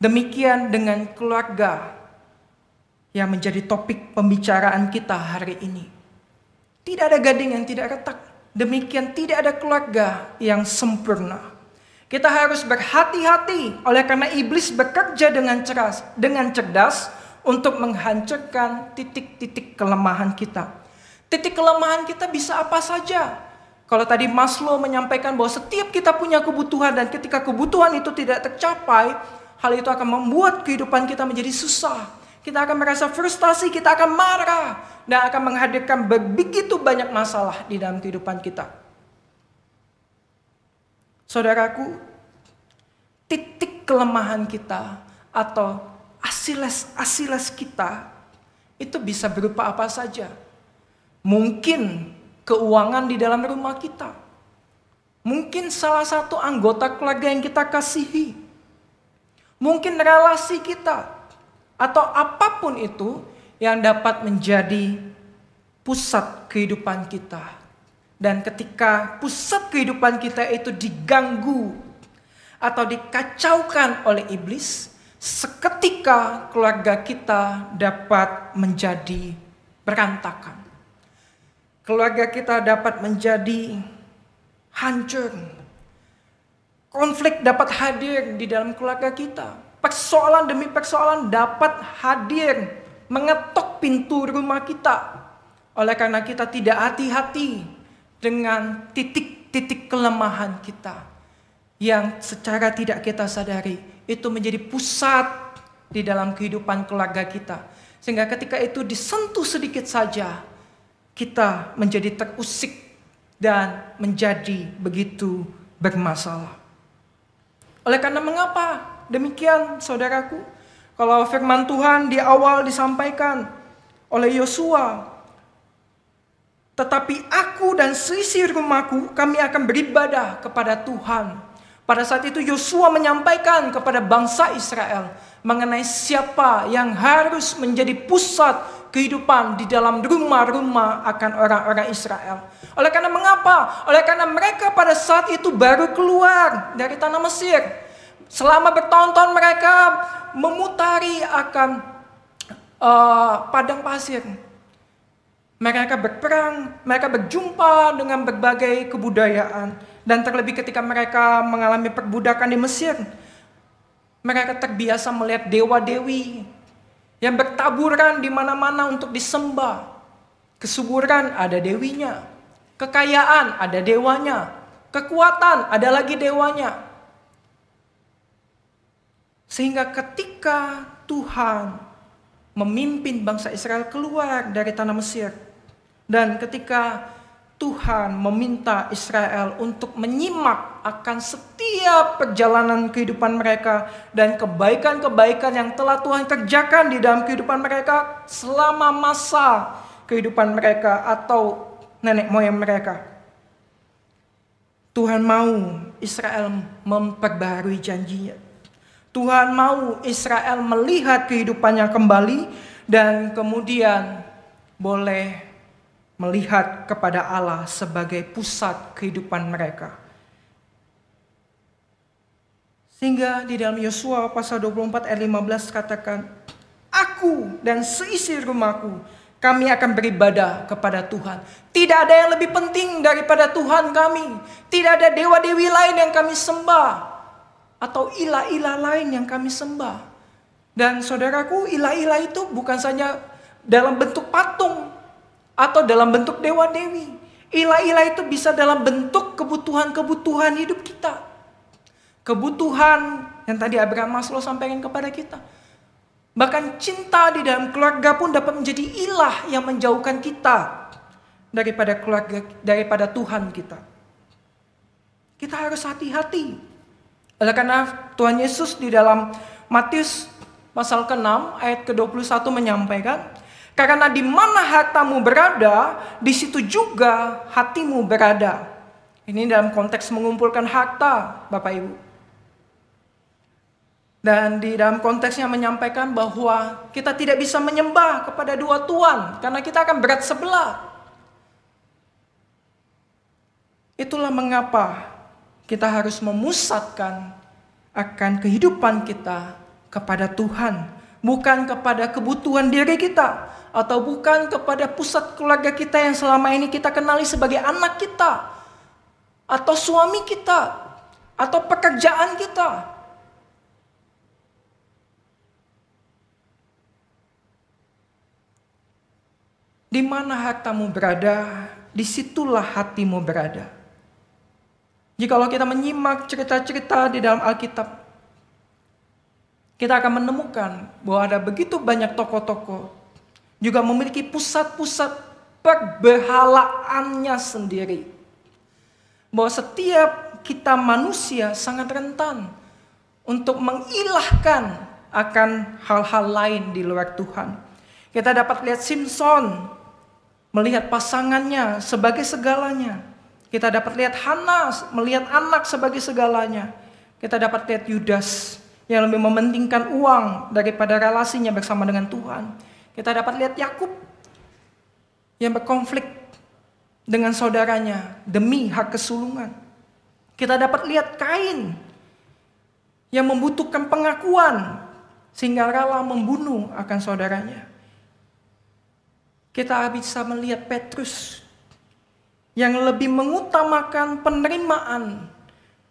Demikian dengan keluarga yang menjadi topik pembicaraan kita hari ini. Tidak ada gading yang tidak retak. Demikian tidak ada keluarga yang sempurna. Kita harus berhati-hati oleh karena iblis bekerja dengan cerdas untuk menghancurkan titik-titik kelemahan kita. Titik kelemahan kita bisa apa saja. Kalau tadi Maslow menyampaikan bahwa setiap kita punya kebutuhan, dan ketika kebutuhan itu tidak tercapai, hal itu akan membuat kehidupan kita menjadi susah. Kita akan merasa frustasi, kita akan marah, dan akan menghadirkan begitu banyak masalah di dalam kehidupan kita. Saudaraku, titik kelemahan kita atau Achilles kita itu bisa berupa apa saja. Mungkin keuangan di dalam rumah kita. Mungkin salah satu anggota keluarga yang kita kasihi. Mungkin relasi kita. Atau apapun itu yang dapat menjadi pusat kehidupan kita. Dan ketika pusat kehidupan kita itu diganggu atau dikacaukan oleh iblis, seketika keluarga kita dapat menjadi berantakan. Keluarga kita dapat menjadi hancur. Konflik dapat hadir di dalam keluarga kita. Persoalan demi persoalan dapat hadir, mengetok pintu rumah kita. Oleh karena kita tidak hati-hati dengan titik-titik kelemahan kita, yang secara tidak kita sadari itu menjadi pusat di dalam kehidupan keluarga kita. Sehingga ketika itu disentuh sedikit saja, kita menjadi terusik dan menjadi begitu bermasalah. Oleh karena mengapa demikian, saudaraku? Kalau firman Tuhan di awal disampaikan oleh Yosua, tetapi aku dan seisi rumahku, kami akan beribadah kepada Tuhan. Pada saat itu Yosua menyampaikan kepada bangsa Israel mengenai siapa yang harus menjadi pusat kehidupan di dalam rumah-rumah akan orang-orang Israel. Oleh karena mengapa? Oleh karena mereka pada saat itu baru keluar dari tanah Mesir. Selama bertahun-tahun mereka memutari akan padang pasir. Mereka berperang, mereka berjumpa dengan berbagai kebudayaan. Dan terlebih ketika mereka mengalami perbudakan di Mesir, mereka terbiasa melihat dewa-dewi yang bertaburan di mana-mana untuk disembah. Kesuburan ada dewinya, kekayaan ada dewanya, kekuatan ada lagi dewanya. Sehingga ketika Tuhan memimpin bangsa Israel keluar dari tanah Mesir, dan ketika Tuhan meminta Israel untuk menyimak akan setiap perjalanan kehidupan mereka dan kebaikan-kebaikan yang telah Tuhan kerjakan di dalam kehidupan mereka selama masa kehidupan mereka atau nenek moyang mereka. Tuhan mau Israel memperbaharui janjinya. Tuhan mau Israel melihat kehidupannya kembali dan kemudian boleh melihat kepada Allah sebagai pusat kehidupan mereka. Sehingga di dalam Yosua pasal 24 ayat 15 katakan, aku dan seisi rumahku, kami akan beribadah kepada Tuhan. Tidak ada yang lebih penting daripada Tuhan kami. Tidak ada dewa-dewi lain yang kami sembah. Atau ilah-ilah lain yang kami sembah. Dan saudaraku, ilah-ilah itu bukan saja dalam bentuk patung. Atau dalam bentuk dewa-dewi. Ilah-ilah itu bisa dalam bentuk kebutuhan-kebutuhan hidup kita. Kebutuhan yang tadi Abraham Maslow sampaikan kepada kita. Bahkan cinta di dalam keluarga pun dapat menjadi ilah yang menjauhkan kita daripada keluarga, daripada Tuhan kita. Kita harus hati-hati. Oleh karena Tuhan Yesus di dalam Matius pasal ke-6 ayat ke-21 menyampaikan, karena di mana hartamu berada, di situ juga hatimu berada. Ini dalam konteks mengumpulkan harta, Bapak Ibu. Dan di dalam konteksnya menyampaikan bahwa kita tidak bisa menyembah kepada dua Tuhan. Karena kita akan berat sebelah. Itulah mengapa kita harus memusatkan akan kehidupan kita kepada Tuhan. Bukan kepada kebutuhan diri kita. Atau bukan kepada pusat keluarga kita yang selama ini kita kenali sebagai anak kita. Atau suami kita. Atau pekerjaan kita. Di mana hartamu berada, disitulah hatimu berada. Jikalau kita menyimak cerita-cerita di dalam Alkitab, kita akan menemukan bahwa ada begitu banyak tokoh-tokoh juga memiliki pusat-pusat perbehalaannya sendiri. Bahwa setiap kita manusia sangat rentan untuk mengilahkan akan hal-hal lain di luar Tuhan. Kita dapat lihat Simpson melihat pasangannya sebagai segalanya. Kita dapat lihat Hana melihat anak sebagai segalanya. Kita dapat lihat Yudas yang lebih mementingkan uang daripada relasinya bersama dengan Tuhan. Kita dapat lihat Yakub yang berkonflik dengan saudaranya demi hak kesulungan. Kita dapat lihat Kain yang membutuhkan pengakuan sehingga rela membunuh akan saudaranya. Kita bisa melihat Petrus yang lebih mengutamakan penerimaan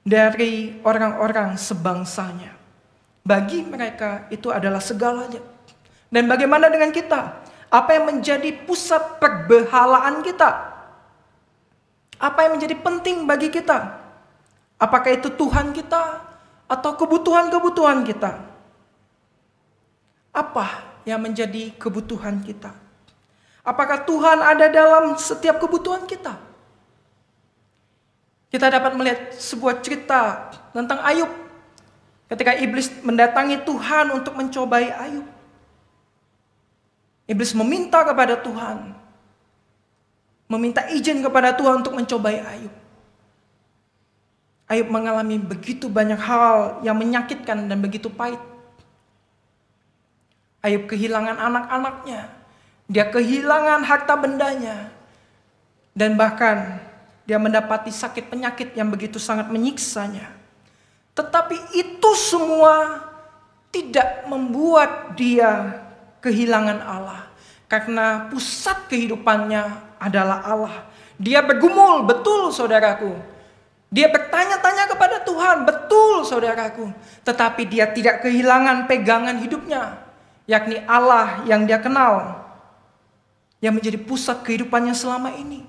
dari orang-orang sebangsanya. Bagi mereka itu adalah segalanya. Dan bagaimana dengan kita? Apa yang menjadi pusat perbehalaan kita? Apa yang menjadi penting bagi kita? Apakah itu Tuhan kita atau kebutuhan-kebutuhan kita? Apa yang menjadi kebutuhan kita? Apakah Tuhan ada dalam setiap kebutuhan kita? Kita dapat melihat sebuah cerita tentang Ayub. Ketika iblis mendatangi Tuhan untuk mencobai Ayub. Iblis meminta kepada Tuhan. Meminta izin kepada Tuhan untuk mencobai Ayub. Ayub mengalami begitu banyak hal yang menyakitkan dan begitu pahit. Ayub kehilangan anak-anaknya. Dia kehilangan harta bendanya. Dan bahkan dia mendapati sakit penyakit yang begitu sangat menyiksanya. Tetapi itu semua tidak membuat dia kehilangan Allah. Karena pusat kehidupannya adalah Allah. Dia bergumul, betul saudaraku. Dia bertanya-tanya kepada Tuhan, betul saudaraku. Tetapi dia tidak kehilangan pegangan hidupnya. Yakni Allah yang dia kenal. Yang menjadi pusat kehidupannya selama ini.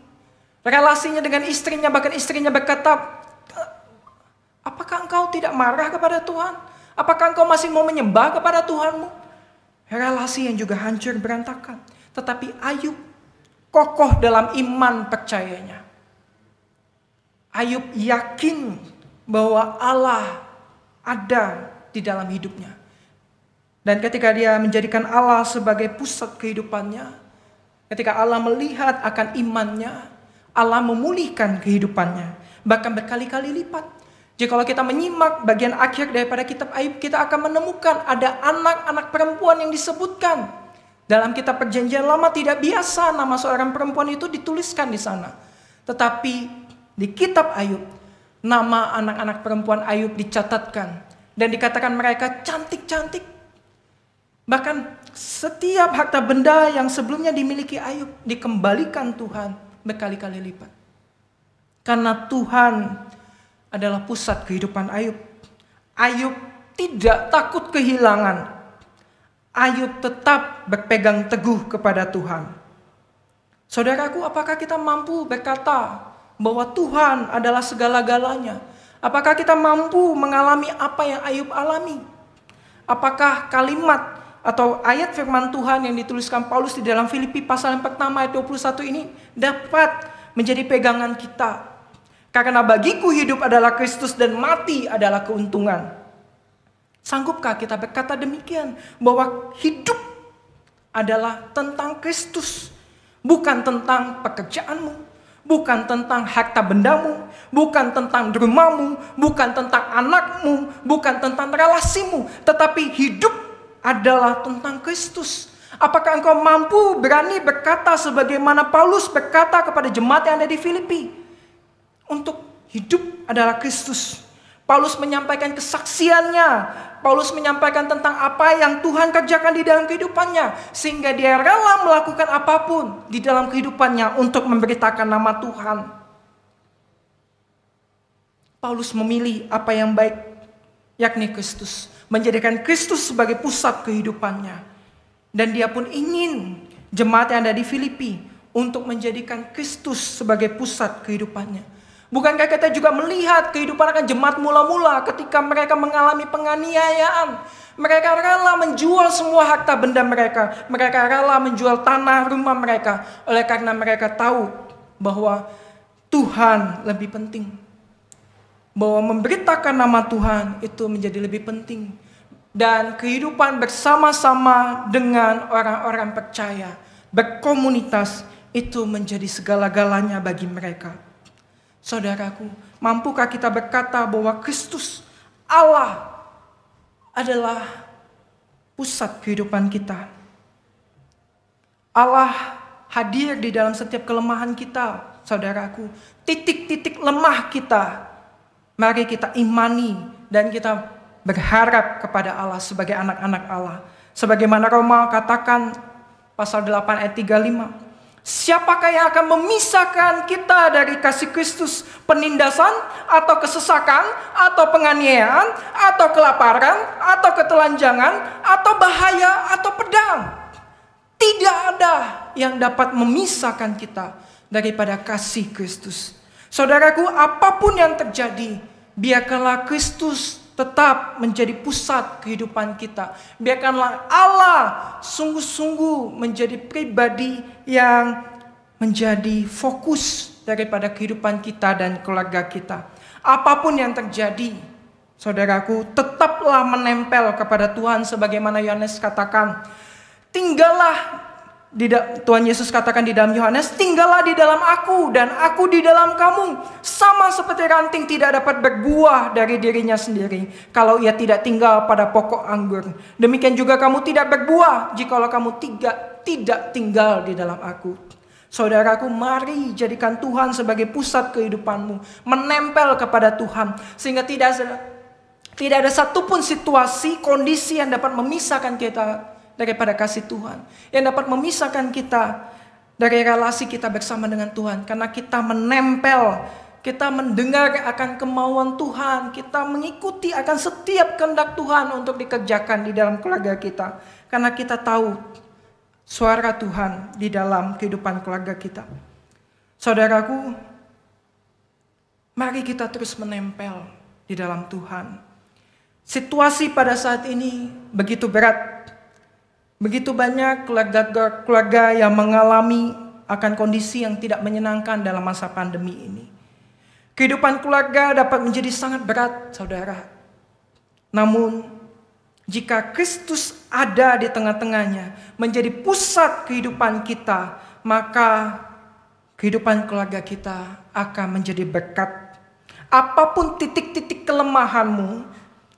Relasinya dengan istrinya, bahkan istrinya berkata, apakah engkau tidak marah kepada Tuhan? Apakah engkau masih mau menyembah kepada Tuhanmu? Relasi yang juga hancur berantakan. Tetapi Ayub kokoh dalam iman percayanya. Ayub yakin bahwa Allah ada di dalam hidupnya. Dan ketika dia menjadikan Allah sebagai pusat kehidupannya, ketika Allah melihat akan imannya, Allah memulihkan kehidupannya. bahkan berkali-kali lipat. Jikalau kita menyimak bagian akhir daripada kitab Ayub, kita akan menemukan ada anak-anak perempuan yang disebutkan. Dalam kitab Perjanjian Lama tidak biasa nama seorang perempuan itu dituliskan di sana. Tetapi di kitab Ayub, nama anak-anak perempuan Ayub dicatatkan. Dan dikatakan mereka cantik-cantik. Bahkan setiap harta benda yang sebelumnya dimiliki Ayub dikembalikan Tuhan berkali-kali lipat. Karena Tuhan adalah pusat kehidupan Ayub. Ayub tidak takut kehilangan. Ayub tetap berpegang teguh kepada Tuhan. Saudaraku, apakah kita mampu berkata bahwa Tuhan adalah segala-galanya? Apakah kita mampu mengalami apa yang Ayub alami? Apakah kalimat atau ayat firman Tuhan yang dituliskan Paulus di dalam Filipi pasal yang pertama ayat 21 ini dapat menjadi pegangan kita? Karena bagiku hidup adalah Kristus dan mati adalah keuntungan. Sanggupkah kita berkata demikian? Bahwa hidup adalah tentang Kristus. Bukan tentang pekerjaanmu. Bukan tentang harta bendamu. Bukan tentang rumahmu. Bukan tentang anakmu. Bukan tentang relasimu. Tetapi hidup adalah tentang Kristus. Apakah engkau mampu berani berkata sebagaimana Paulus berkata kepada jemaat yang ada di Filipi? Untuk hidup adalah Kristus. Paulus menyampaikan kesaksiannya. Paulus menyampaikan tentang apa yang Tuhan kerjakan di dalam kehidupannya. Sehingga dia rela melakukan apapun di dalam kehidupannya untuk memberitakan nama Tuhan. Paulus memilih apa yang baik, yakni Kristus. Menjadikan Kristus sebagai pusat kehidupannya. Dan dia pun ingin jemaat yang ada di Filipi untuk menjadikan Kristus sebagai pusat kehidupannya. Bukankah kita juga melihat kehidupan akan jemaat mula-mula ketika mereka mengalami penganiayaan. Mereka rela menjual semua harta benda mereka. Mereka rela menjual tanah rumah mereka. Oleh karena mereka tahu bahwa Tuhan lebih penting. Bahwa memberitakan nama Tuhan itu menjadi lebih penting. Dan kehidupan bersama-sama dengan orang-orang percaya, berkomunitas, itu menjadi segala-galanya bagi mereka. Saudaraku, mampukah kita berkata bahwa Kristus Allah adalah pusat kehidupan kita? Allah hadir di dalam setiap kelemahan kita, saudaraku. Titik-titik lemah kita, mari kita imani dan kita berharap kepada Allah sebagai anak-anak Allah. Sebagaimana Roma katakan pasal 8 ayat 35. Siapakah yang akan memisahkan kita dari kasih Kristus? Penindasan atau kesesakan atau penganiayaan atau kelaparan atau ketelanjangan atau bahaya atau pedang? Tidak ada yang dapat memisahkan kita daripada kasih Kristus. Saudaraku, apapun yang terjadi, biarkanlah Kristus tetap menjadi pusat kehidupan kita. Biarkanlah Allah sungguh-sungguh menjadi pribadi yang menjadi fokus daripada kehidupan kita dan keluarga kita. Apapun yang terjadi, saudaraku, tetaplah menempel kepada Tuhan sebagaimana Yohanes katakan. Tuhan Yesus katakan di dalam Yohanes, tinggallah di dalam aku dan aku di dalam kamu. Sama seperti ranting tidak dapat berbuah dari dirinya sendiri kalau ia tidak tinggal pada pokok anggur. Demikian juga kamu tidak berbuah jikalau kamu tidak tinggal di dalam aku. Saudaraku, mari jadikan Tuhan sebagai pusat kehidupanmu. Menempel kepada Tuhan. Sehingga tidak ada satupun situasi, kondisi yang dapat memisahkan kita daripada kasih Tuhan. Yang dapat memisahkan kita dari relasi kita bersama dengan Tuhan. Karena kita menempel, kita mendengar akan kemauan Tuhan. Kita mengikuti akan setiap kehendak Tuhan untuk dikerjakan di dalam keluarga kita. Karena kita tahu suara Tuhan di dalam kehidupan keluarga kita. Saudaraku, mari kita terus menempel di dalam Tuhan. Situasi pada saat ini begitu berat. Begitu banyak keluarga yang mengalami akan kondisi yang tidak menyenangkan dalam masa pandemi ini. Kehidupan keluarga dapat menjadi sangat berat, saudara. Namun, jika Kristus ada di tengah-tengahnya, menjadi pusat kehidupan kita, maka kehidupan keluarga kita akan menjadi berkat Apapun titik-titik kelemahanmu,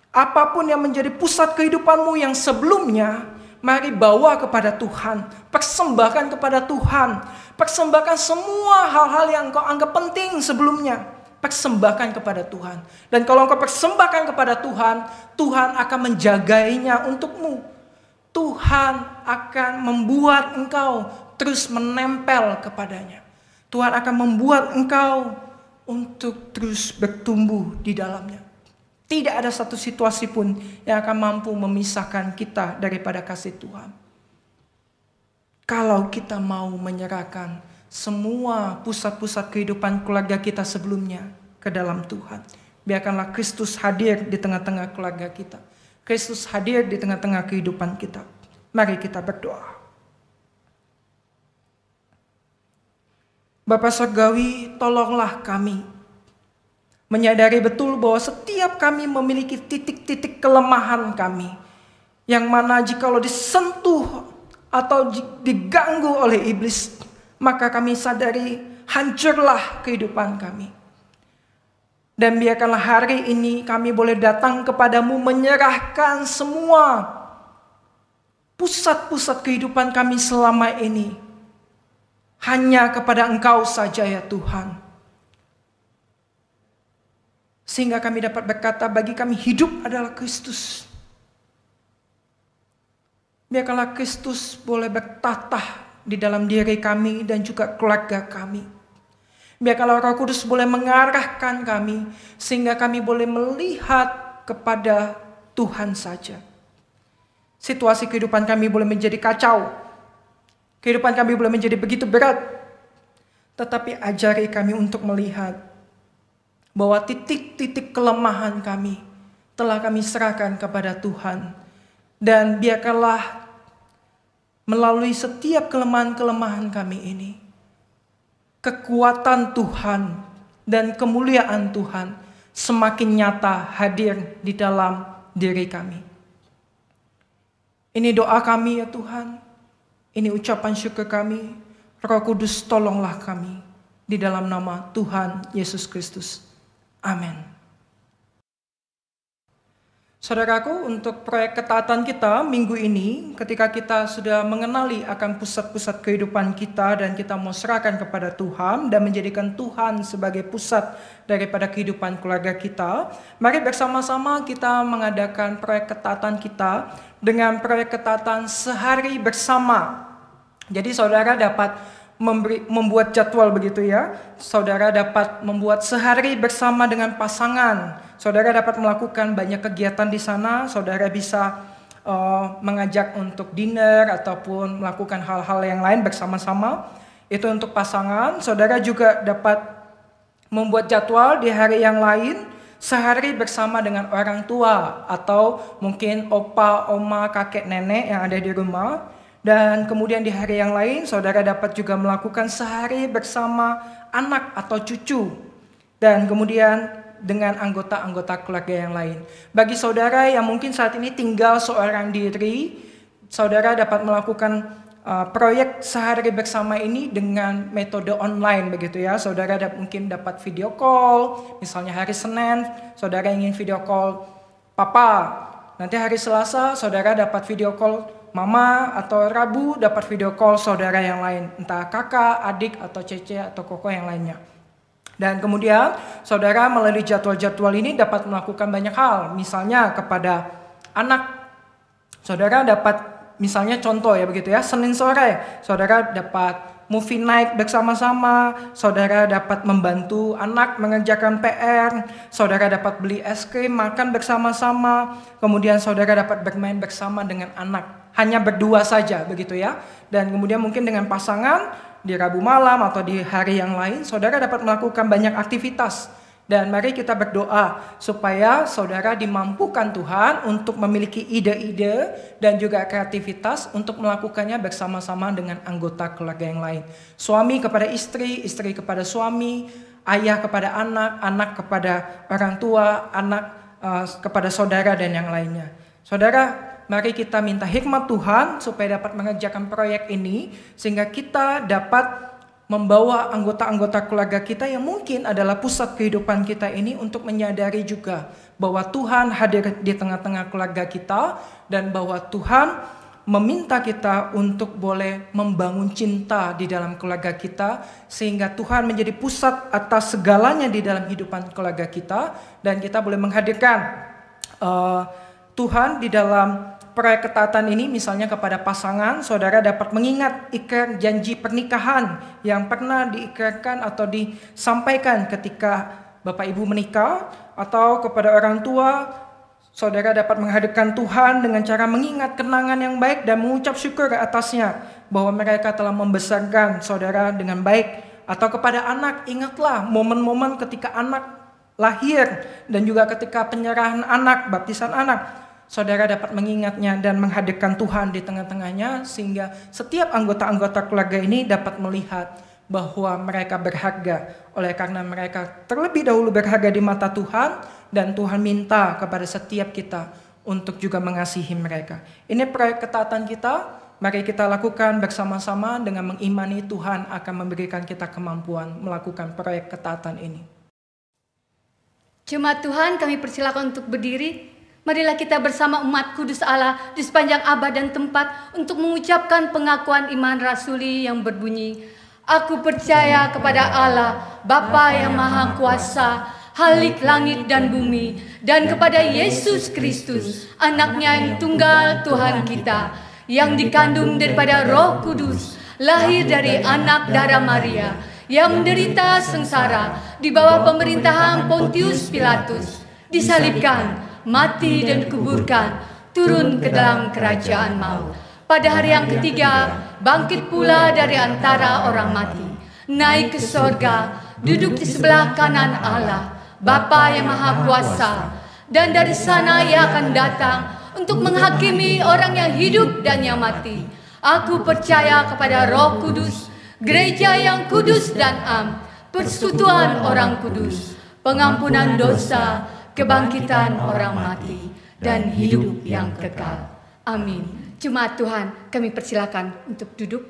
apapun yang menjadi pusat kehidupanmu yang sebelumnya, mari bawa kepada Tuhan, persembahkan kepada Tuhan, persembahkan semua hal-hal yang kau anggap penting sebelumnya, persembahkan kepada Tuhan. Dan kalau engkau persembahkan kepada Tuhan, Tuhan akan menjagainya untukmu. Tuhan akan membuat engkau terus menempel kepadanya. Tuhan akan membuat engkau untuk terus bertumbuh di dalamnya. Tidak ada satu situasi pun yang akan mampu memisahkan kita daripada kasih Tuhan. Kalau kita mau menyerahkan semua pusat-pusat kehidupan keluarga kita sebelumnya ke dalam Tuhan. Biarkanlah Kristus hadir di tengah-tengah keluarga kita. Kristus hadir di tengah-tengah kehidupan kita. Mari kita berdoa. Bapa Surgawi, tolonglah kami menyadari betul bahwa setiap kami memiliki titik-titik kelemahan kami, yang mana jikalau disentuh atau diganggu oleh iblis, maka kami sadari hancurlah kehidupan kami. Dan biarkanlah hari ini kami boleh datang kepadamu menyerahkan semua pusat-pusat kehidupan kami selama ini hanya kepada Engkau saja ya Tuhan. Sehingga kami dapat berkata, bagi kami hidup adalah Kristus. Biarkanlah Kristus boleh bertatah di dalam diri kami dan juga keluarga kami. Biarkanlah Roh Kudus boleh mengarahkan kami, sehingga kami boleh melihat kepada Tuhan saja. Situasi kehidupan kami boleh menjadi kacau. Kehidupan kami boleh menjadi begitu berat. Tetapi ajari kami untuk melihat bahwa titik-titik kelemahan kami telah kami serahkan kepada Tuhan. Dan biarkanlah melalui setiap kelemahan-kelemahan kami ini, kekuatan Tuhan dan kemuliaan Tuhan semakin nyata hadir di dalam diri kami. Ini doa kami ya Tuhan. Ini ucapan syukur kami. Roh Kudus tolonglah kami. Di dalam nama Tuhan Yesus Kristus. Amin. Saudaraku, untuk proyek ketaatan kita minggu ini, ketika kita sudah mengenali akan pusat-pusat kehidupan kita dan kita mau serahkan kepada Tuhan dan menjadikan Tuhan sebagai pusat daripada kehidupan keluarga kita, mari bersama-sama kita mengadakan proyek ketaatan kita dengan proyek ketaatan sehari bersama. Jadi saudara dapat membuat jadwal begitu ya. Saudara dapat membuat sehari bersama dengan pasangan. Saudara dapat melakukan banyak kegiatan di sana. Saudara bisa mengajak untuk dinner ataupun melakukan hal-hal yang lain bersama-sama. Itu untuk pasangan. Saudara juga dapat membuat jadwal di hari yang lain, sehari bersama dengan orang tua atau mungkin opa, oma, kakek, nenek yang ada di rumah. Dan kemudian di hari yang lain, saudara dapat juga melakukan sehari bersama anak atau cucu. Dan kemudian dengan anggota-anggota keluarga yang lain. Bagi saudara yang mungkin saat ini tinggal seorang diri, saudara dapat melakukan proyek sehari bersama ini dengan metode online begitu ya. Saudara mungkin dapat video call, misalnya hari Senin, saudara ingin video call papa. Nanti hari Selasa, saudara dapat video call mama, atau Rabu dapat video call saudara yang lain, entah kakak, adik, atau cece, atau koko yang lainnya. Dan kemudian saudara melalui jadwal-jadwal ini dapat melakukan banyak hal. Misalnya kepada anak, saudara dapat, misalnya contoh ya begitu ya, Senin sore saudara dapat movie night bersama-sama, saudara dapat membantu anak mengerjakan PR, saudara dapat beli es krim, makan bersama-sama, kemudian saudara dapat bermain bersama dengan anak. Hanya berdua saja begitu ya. Dan kemudian mungkin dengan pasangan di Rabu malam atau di hari yang lain, saudara dapat melakukan banyak aktivitas. Dan mari kita berdoa supaya saudara dimampukan Tuhan untuk memiliki ide-ide dan juga kreativitas untuk melakukannya bersama-sama dengan anggota keluarga yang lain. Suami kepada istri, istri kepada suami, ayah kepada anak, anak kepada orang tua, anak kepada saudara dan yang lainnya. Saudara, mari kita minta hikmat Tuhan supaya dapat mengerjakan proyek ini, sehingga kita dapat membawa anggota-anggota keluarga kita yang mungkin adalah pusat kehidupan kita ini untuk menyadari juga bahwa Tuhan hadir di tengah-tengah keluarga kita dan bahwa Tuhan meminta kita untuk boleh membangun cinta di dalam keluarga kita sehingga Tuhan menjadi pusat atas segalanya di dalam kehidupan keluarga kita dan kita boleh menghadirkan Tuhan di dalam proyek ketaatan ini. Misalnya kepada pasangan, saudara dapat mengingat ikrar janji pernikahan yang pernah diikrarkan atau disampaikan ketika Bapak Ibu menikah, atau kepada orang tua, saudara dapat menghadirkan Tuhan dengan cara mengingat kenangan yang baik dan mengucap syukur atasnya bahwa mereka telah membesarkan saudara dengan baik. Atau kepada anak, ingatlah momen-momen ketika anak lahir dan juga ketika penyerahan anak, baptisan anak. Saudara dapat mengingatnya dan menghadirkan Tuhan di tengah-tengahnya sehingga setiap anggota-anggota keluarga ini dapat melihat bahwa mereka berharga oleh karena mereka terlebih dahulu berharga di mata Tuhan dan Tuhan minta kepada setiap kita untuk juga mengasihi mereka. Ini proyek ketaatan kita, mari kita lakukan bersama-sama dengan mengimani Tuhan akan memberikan kita kemampuan melakukan proyek ketaatan ini. Jemaat Tuhan, kami persilakan untuk berdiri. Marilah kita bersama umat kudus Allah di sepanjang abad dan tempat untuk mengucapkan pengakuan iman rasuli yang berbunyi, Aku percaya kepada Allah, Bapa yang Maha Kuasa, Halik langit dan bumi, dan kepada Yesus Kristus, Anaknya yang tunggal Tuhan kita, yang dikandung daripada Roh Kudus, lahir dari anak darah Maria, yang menderita sengsara di bawah pemerintahan Pontius Pilatus, disalibkan, mati dan dikuburkan, turun ke dalam kerajaan maut. Pada hari yang ketiga, bangkit pula dari antara orang mati, naik ke sorga, duduk di sebelah kanan Allah, Bapa yang Maha Kuasa, dan dari sana Ia akan datang untuk menghakimi orang yang hidup dan yang mati. Aku percaya kepada Roh Kudus, gereja yang kudus dan am, persekutuan orang kudus, pengampunan dosa, kebangkitan orang mati, dan hidup yang kekal. Amin. Jemaat Tuhan, kami persilakan untuk duduk.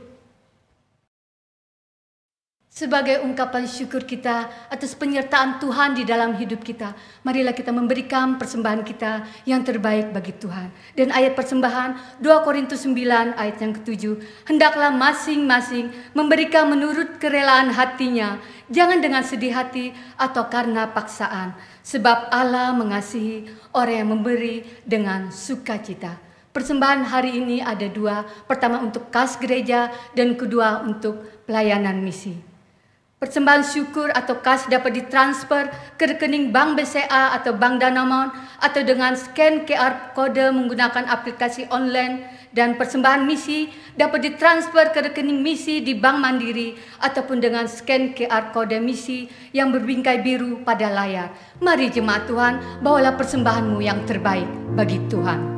Sebagai ungkapan syukur kita atas penyertaan Tuhan di dalam hidup kita, marilah kita memberikan persembahan kita yang terbaik bagi Tuhan. Dan ayat persembahan 2 Korintus 9 ayat yang ke-7, hendaklah masing-masing memberikan menurut kerelaan hatinya, jangan dengan sedih hati atau karena paksaan, sebab Allah mengasihi orang yang memberi dengan sukacita. Persembahan hari ini ada dua, pertama untuk kas gereja dan kedua untuk pelayanan misi. Persembahan syukur atau kas dapat ditransfer ke rekening Bank BCA atau Bank Danamon atau dengan scan QR kode menggunakan aplikasi online, dan persembahan misi dapat ditransfer ke rekening misi di Bank Mandiri ataupun dengan scan QR kode misi yang berbingkai biru pada layar. Mari jemaat Tuhan, bawalah persembahanmu yang terbaik bagi Tuhan.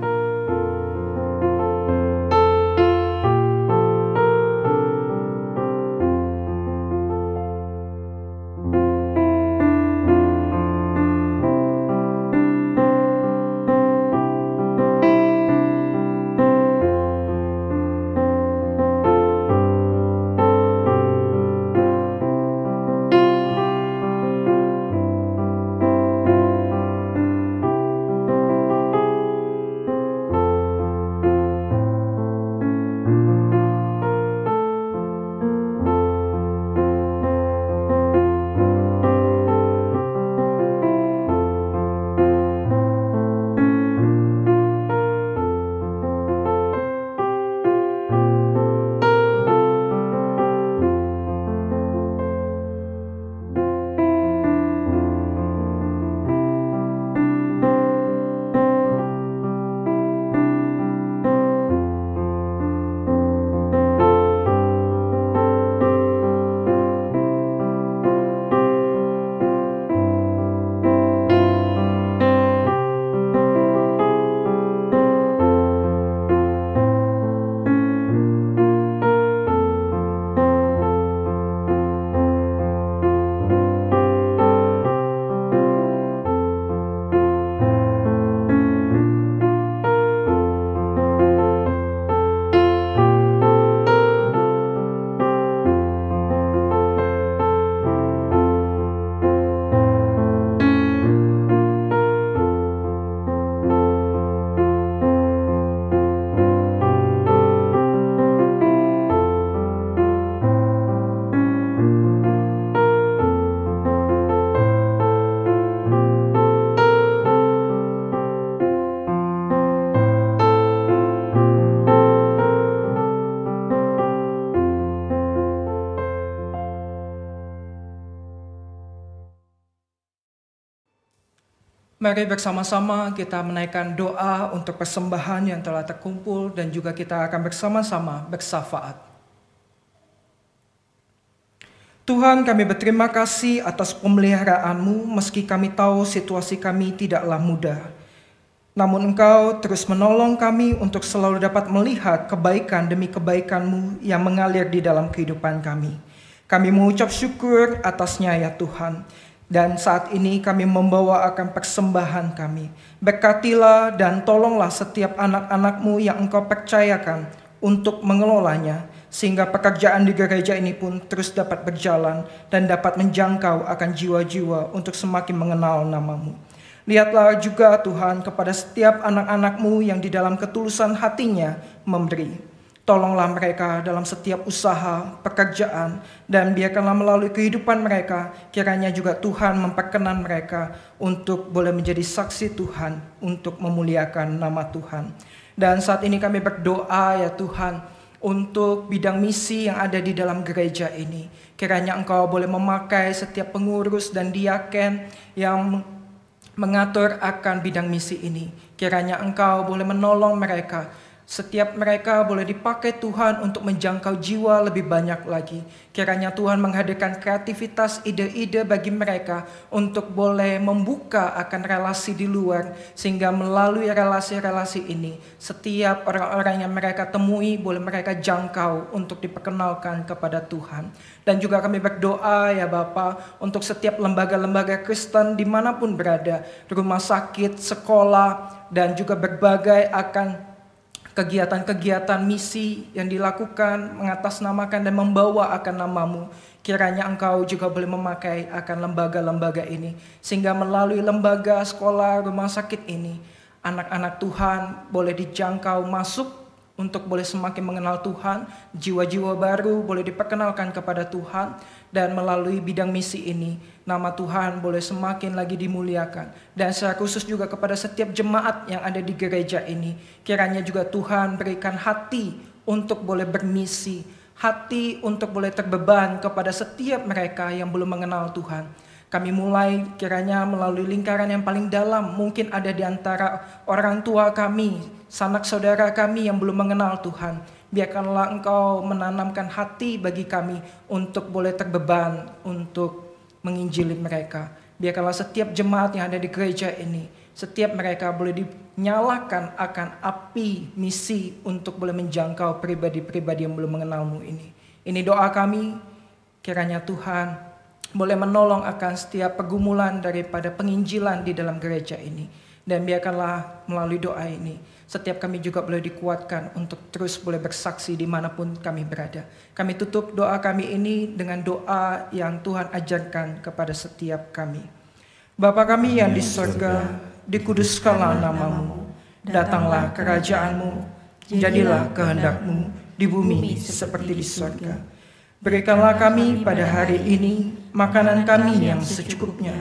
Mari bersama-sama kita menaikkan doa untuk persembahan yang telah terkumpul dan juga kita akan bersama-sama bersafaat. Tuhan, kami berterima kasih atas pemeliharaan-Mu meski kami tahu situasi kami tidaklah mudah. Namun Engkau terus menolong kami untuk selalu dapat melihat kebaikan demi kebaikan-Mu yang mengalir di dalam kehidupan kami. Kami mengucap syukur atasnya ya Tuhan. Dan saat ini kami membawa akan persembahan kami. Berkatilah dan tolonglah setiap anak-anak-Mu yang Engkau percayakan untuk mengelolanya, sehingga pekerjaan di gereja ini pun terus dapat berjalan dan dapat menjangkau akan jiwa-jiwa untuk semakin mengenal nama-Mu. Lihatlah juga Tuhan kepada setiap anak-anak-Mu yang di dalam ketulusan hatinya memberi. Tolonglah mereka dalam setiap usaha, pekerjaan, dan biarkanlah melalui kehidupan mereka, kiranya juga Tuhan memperkenan mereka untuk boleh menjadi saksi Tuhan, untuk memuliakan nama Tuhan. Dan saat ini kami berdoa ya Tuhan, untuk bidang misi yang ada di dalam gereja ini. Kiranya Engkau boleh memakai setiap pengurus dan diaken yang mengatur akan bidang misi ini. Kiranya Engkau boleh menolong mereka. Setiap mereka boleh dipakai Tuhan untuk menjangkau jiwa lebih banyak lagi. Kiranya Tuhan menghadirkan kreativitas, ide-ide bagi mereka untuk boleh membuka akan relasi di luar. Sehingga melalui relasi-relasi ini, setiap orang-orang yang mereka temui boleh mereka jangkau untuk diperkenalkan kepada Tuhan. Dan juga kami berdoa ya Bapa untuk setiap lembaga-lembaga Kristen dimanapun berada. Rumah sakit, sekolah, dan juga berbagai akan kegiatan-kegiatan misi yang dilakukan mengatasnamakan dan membawa akan nama-Mu. Kiranya Engkau juga boleh memakai akan lembaga-lembaga ini. Sehingga melalui lembaga, sekolah, rumah sakit ini, anak-anak Tuhan boleh dijangkau masuk untuk boleh semakin mengenal Tuhan. Jiwa-jiwa baru boleh diperkenalkan kepada Tuhan. Dan melalui bidang misi ini, nama Tuhan boleh semakin lagi dimuliakan. Dan secara khusus juga kepada setiap jemaat yang ada di gereja ini. Kiranya juga Tuhan berikan hati untuk boleh bermisi. Hati untuk boleh terbeban kepada setiap mereka yang belum mengenal Tuhan. Kami mulai kiranya melalui lingkaran yang paling dalam. Mungkin ada di antara orang tua kami, sanak saudara kami yang belum mengenal Tuhan. Biarkanlah Engkau menanamkan hati bagi kami untuk boleh terbeban untuk menginjili mereka. Biarkanlah setiap jemaat yang ada di gereja ini, setiap mereka boleh dinyalakan akan api misi untuk boleh menjangkau pribadi-pribadi yang belum mengenal-Mu ini. Ini doa kami, kiranya Tuhan boleh menolong akan setiap pergumulan daripada penginjilan di dalam gereja ini. Dan biarkanlah melalui doa ini, setiap kami juga boleh dikuatkan untuk terus boleh bersaksi dimanapun kami berada. Kami tutup doa kami ini dengan doa yang Tuhan ajarkan kepada setiap kami. Bapa kami yang di surga, dikuduskanlah nama-Mu. Datanglah kerajaan-Mu, jadilah kehendak-Mu di bumi seperti di surga. Berikanlah kami pada hari ini makanan kami yang secukupnya.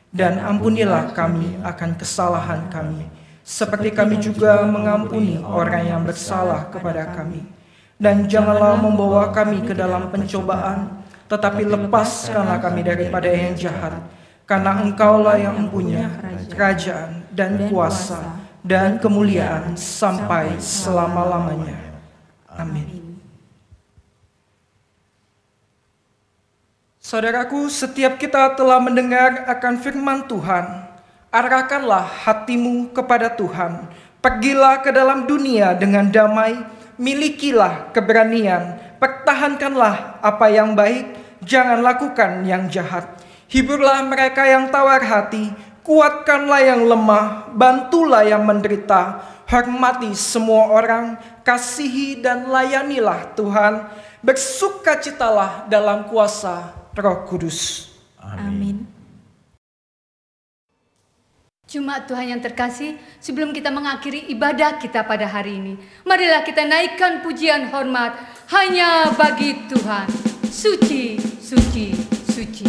Dan ampunilah kami akan kesalahan kami, seperti kami juga mengampuni orang yang bersalah kepada kami. Dan janganlah membawa kami ke dalam pencobaan, tetapi lepaskanlah kami daripada yang jahat. Karena Engkaulah yang mempunyai kerajaan dan kuasa dan kemuliaan sampai selama-lamanya. Amin. Saudaraku, setiap kita telah mendengar akan firman Tuhan, arahkanlah hatimu kepada Tuhan. Pergilah ke dalam dunia dengan damai, milikilah keberanian, pertahankanlah apa yang baik, jangan lakukan yang jahat. Hiburlah mereka yang tawar hati, kuatkanlah yang lemah, bantulah yang menderita, hormati semua orang, kasihi dan layanilah Tuhan, bersukacitalah dalam kuasa Roh Kudus. Amin. Jemaat Tuhan yang terkasih, sebelum kita mengakhiri ibadah kita pada hari ini, marilah kita naikkan pujian hormat hanya bagi Tuhan. Suci, suci, suci.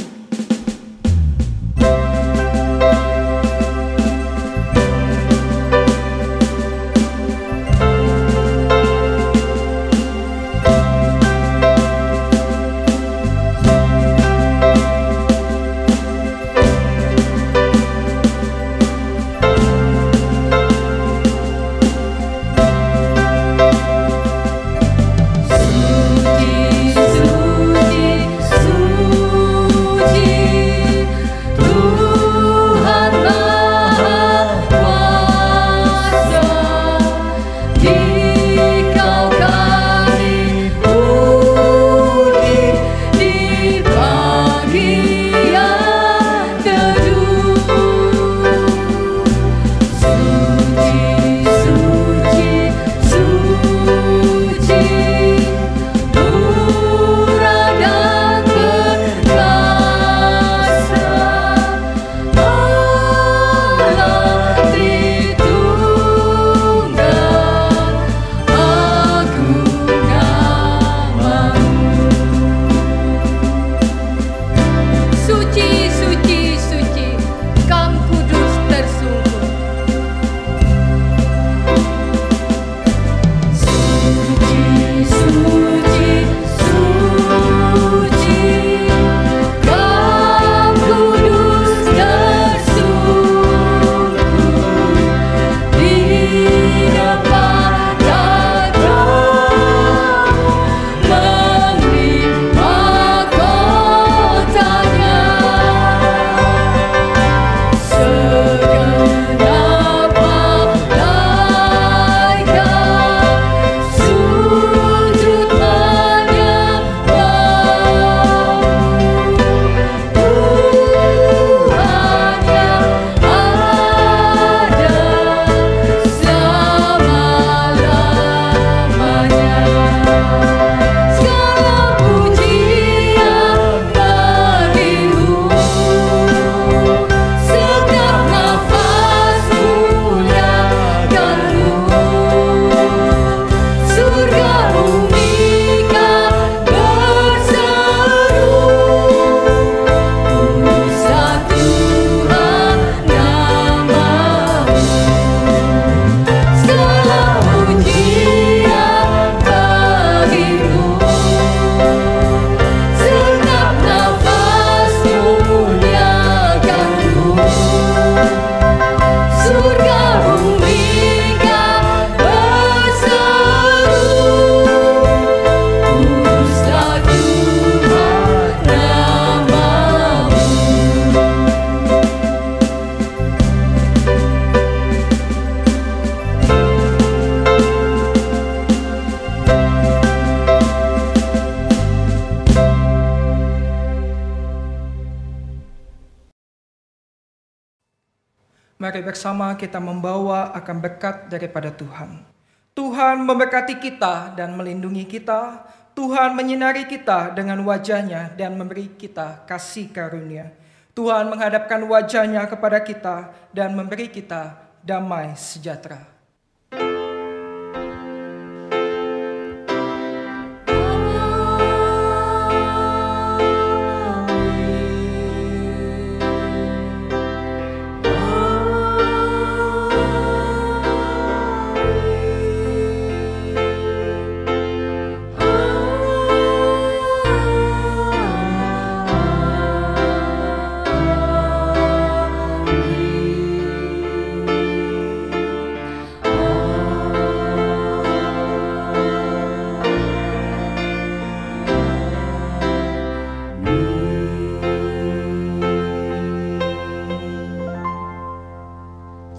Mari bersama kita membawa akan berkat daripada Tuhan. Tuhan memberkati kita dan melindungi kita. Tuhan menyinari kita dengan wajah-Nya dan memberi kita kasih karunia. Tuhan menghadapkan wajah-Nya kepada kita dan memberi kita damai sejahtera.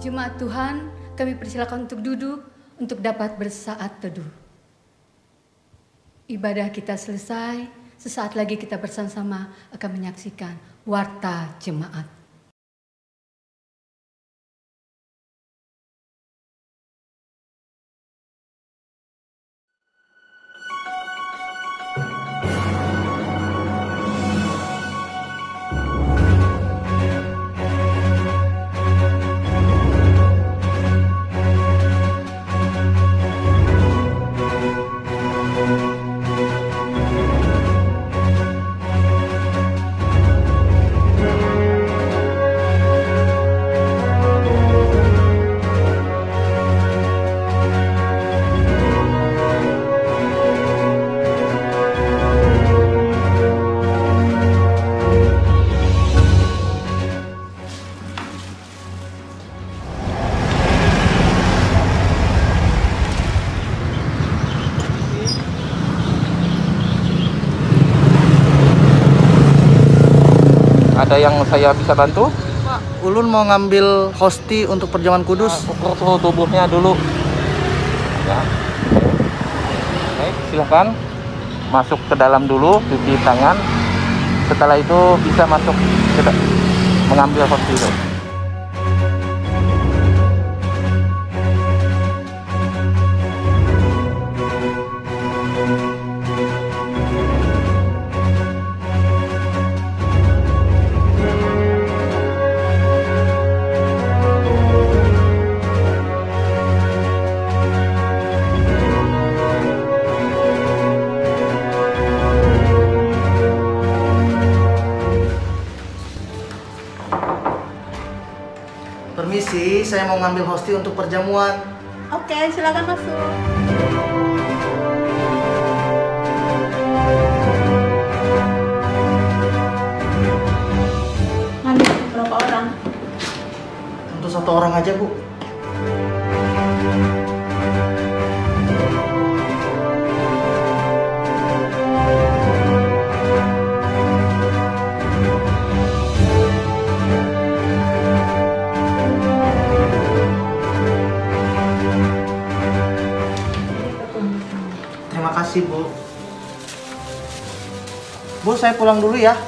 Jemaat Tuhan, kami persilakan untuk duduk untuk dapat bersaat teduh. Ibadah kita selesai, sesaat lagi kita bersama-sama akan menyaksikan Warta Jemaat. Ada yang saya bisa bantu? Pak, Ulun mau ngambil hosti untuk perjamuan kudus. Ukur suhu tubuhnya dulu. Ya. Baik, silahkan masuk ke dalam dulu, cuci tangan. Setelah itu bisa masuk mengambil hosti itu. Permisi, saya mau ngambil hosti untuk perjamuan. Oke, silakan masuk. Ngambil berapa orang? Untuk satu orang aja, Bu. Terima kasih, Bu. Bu, saya pulang dulu ya.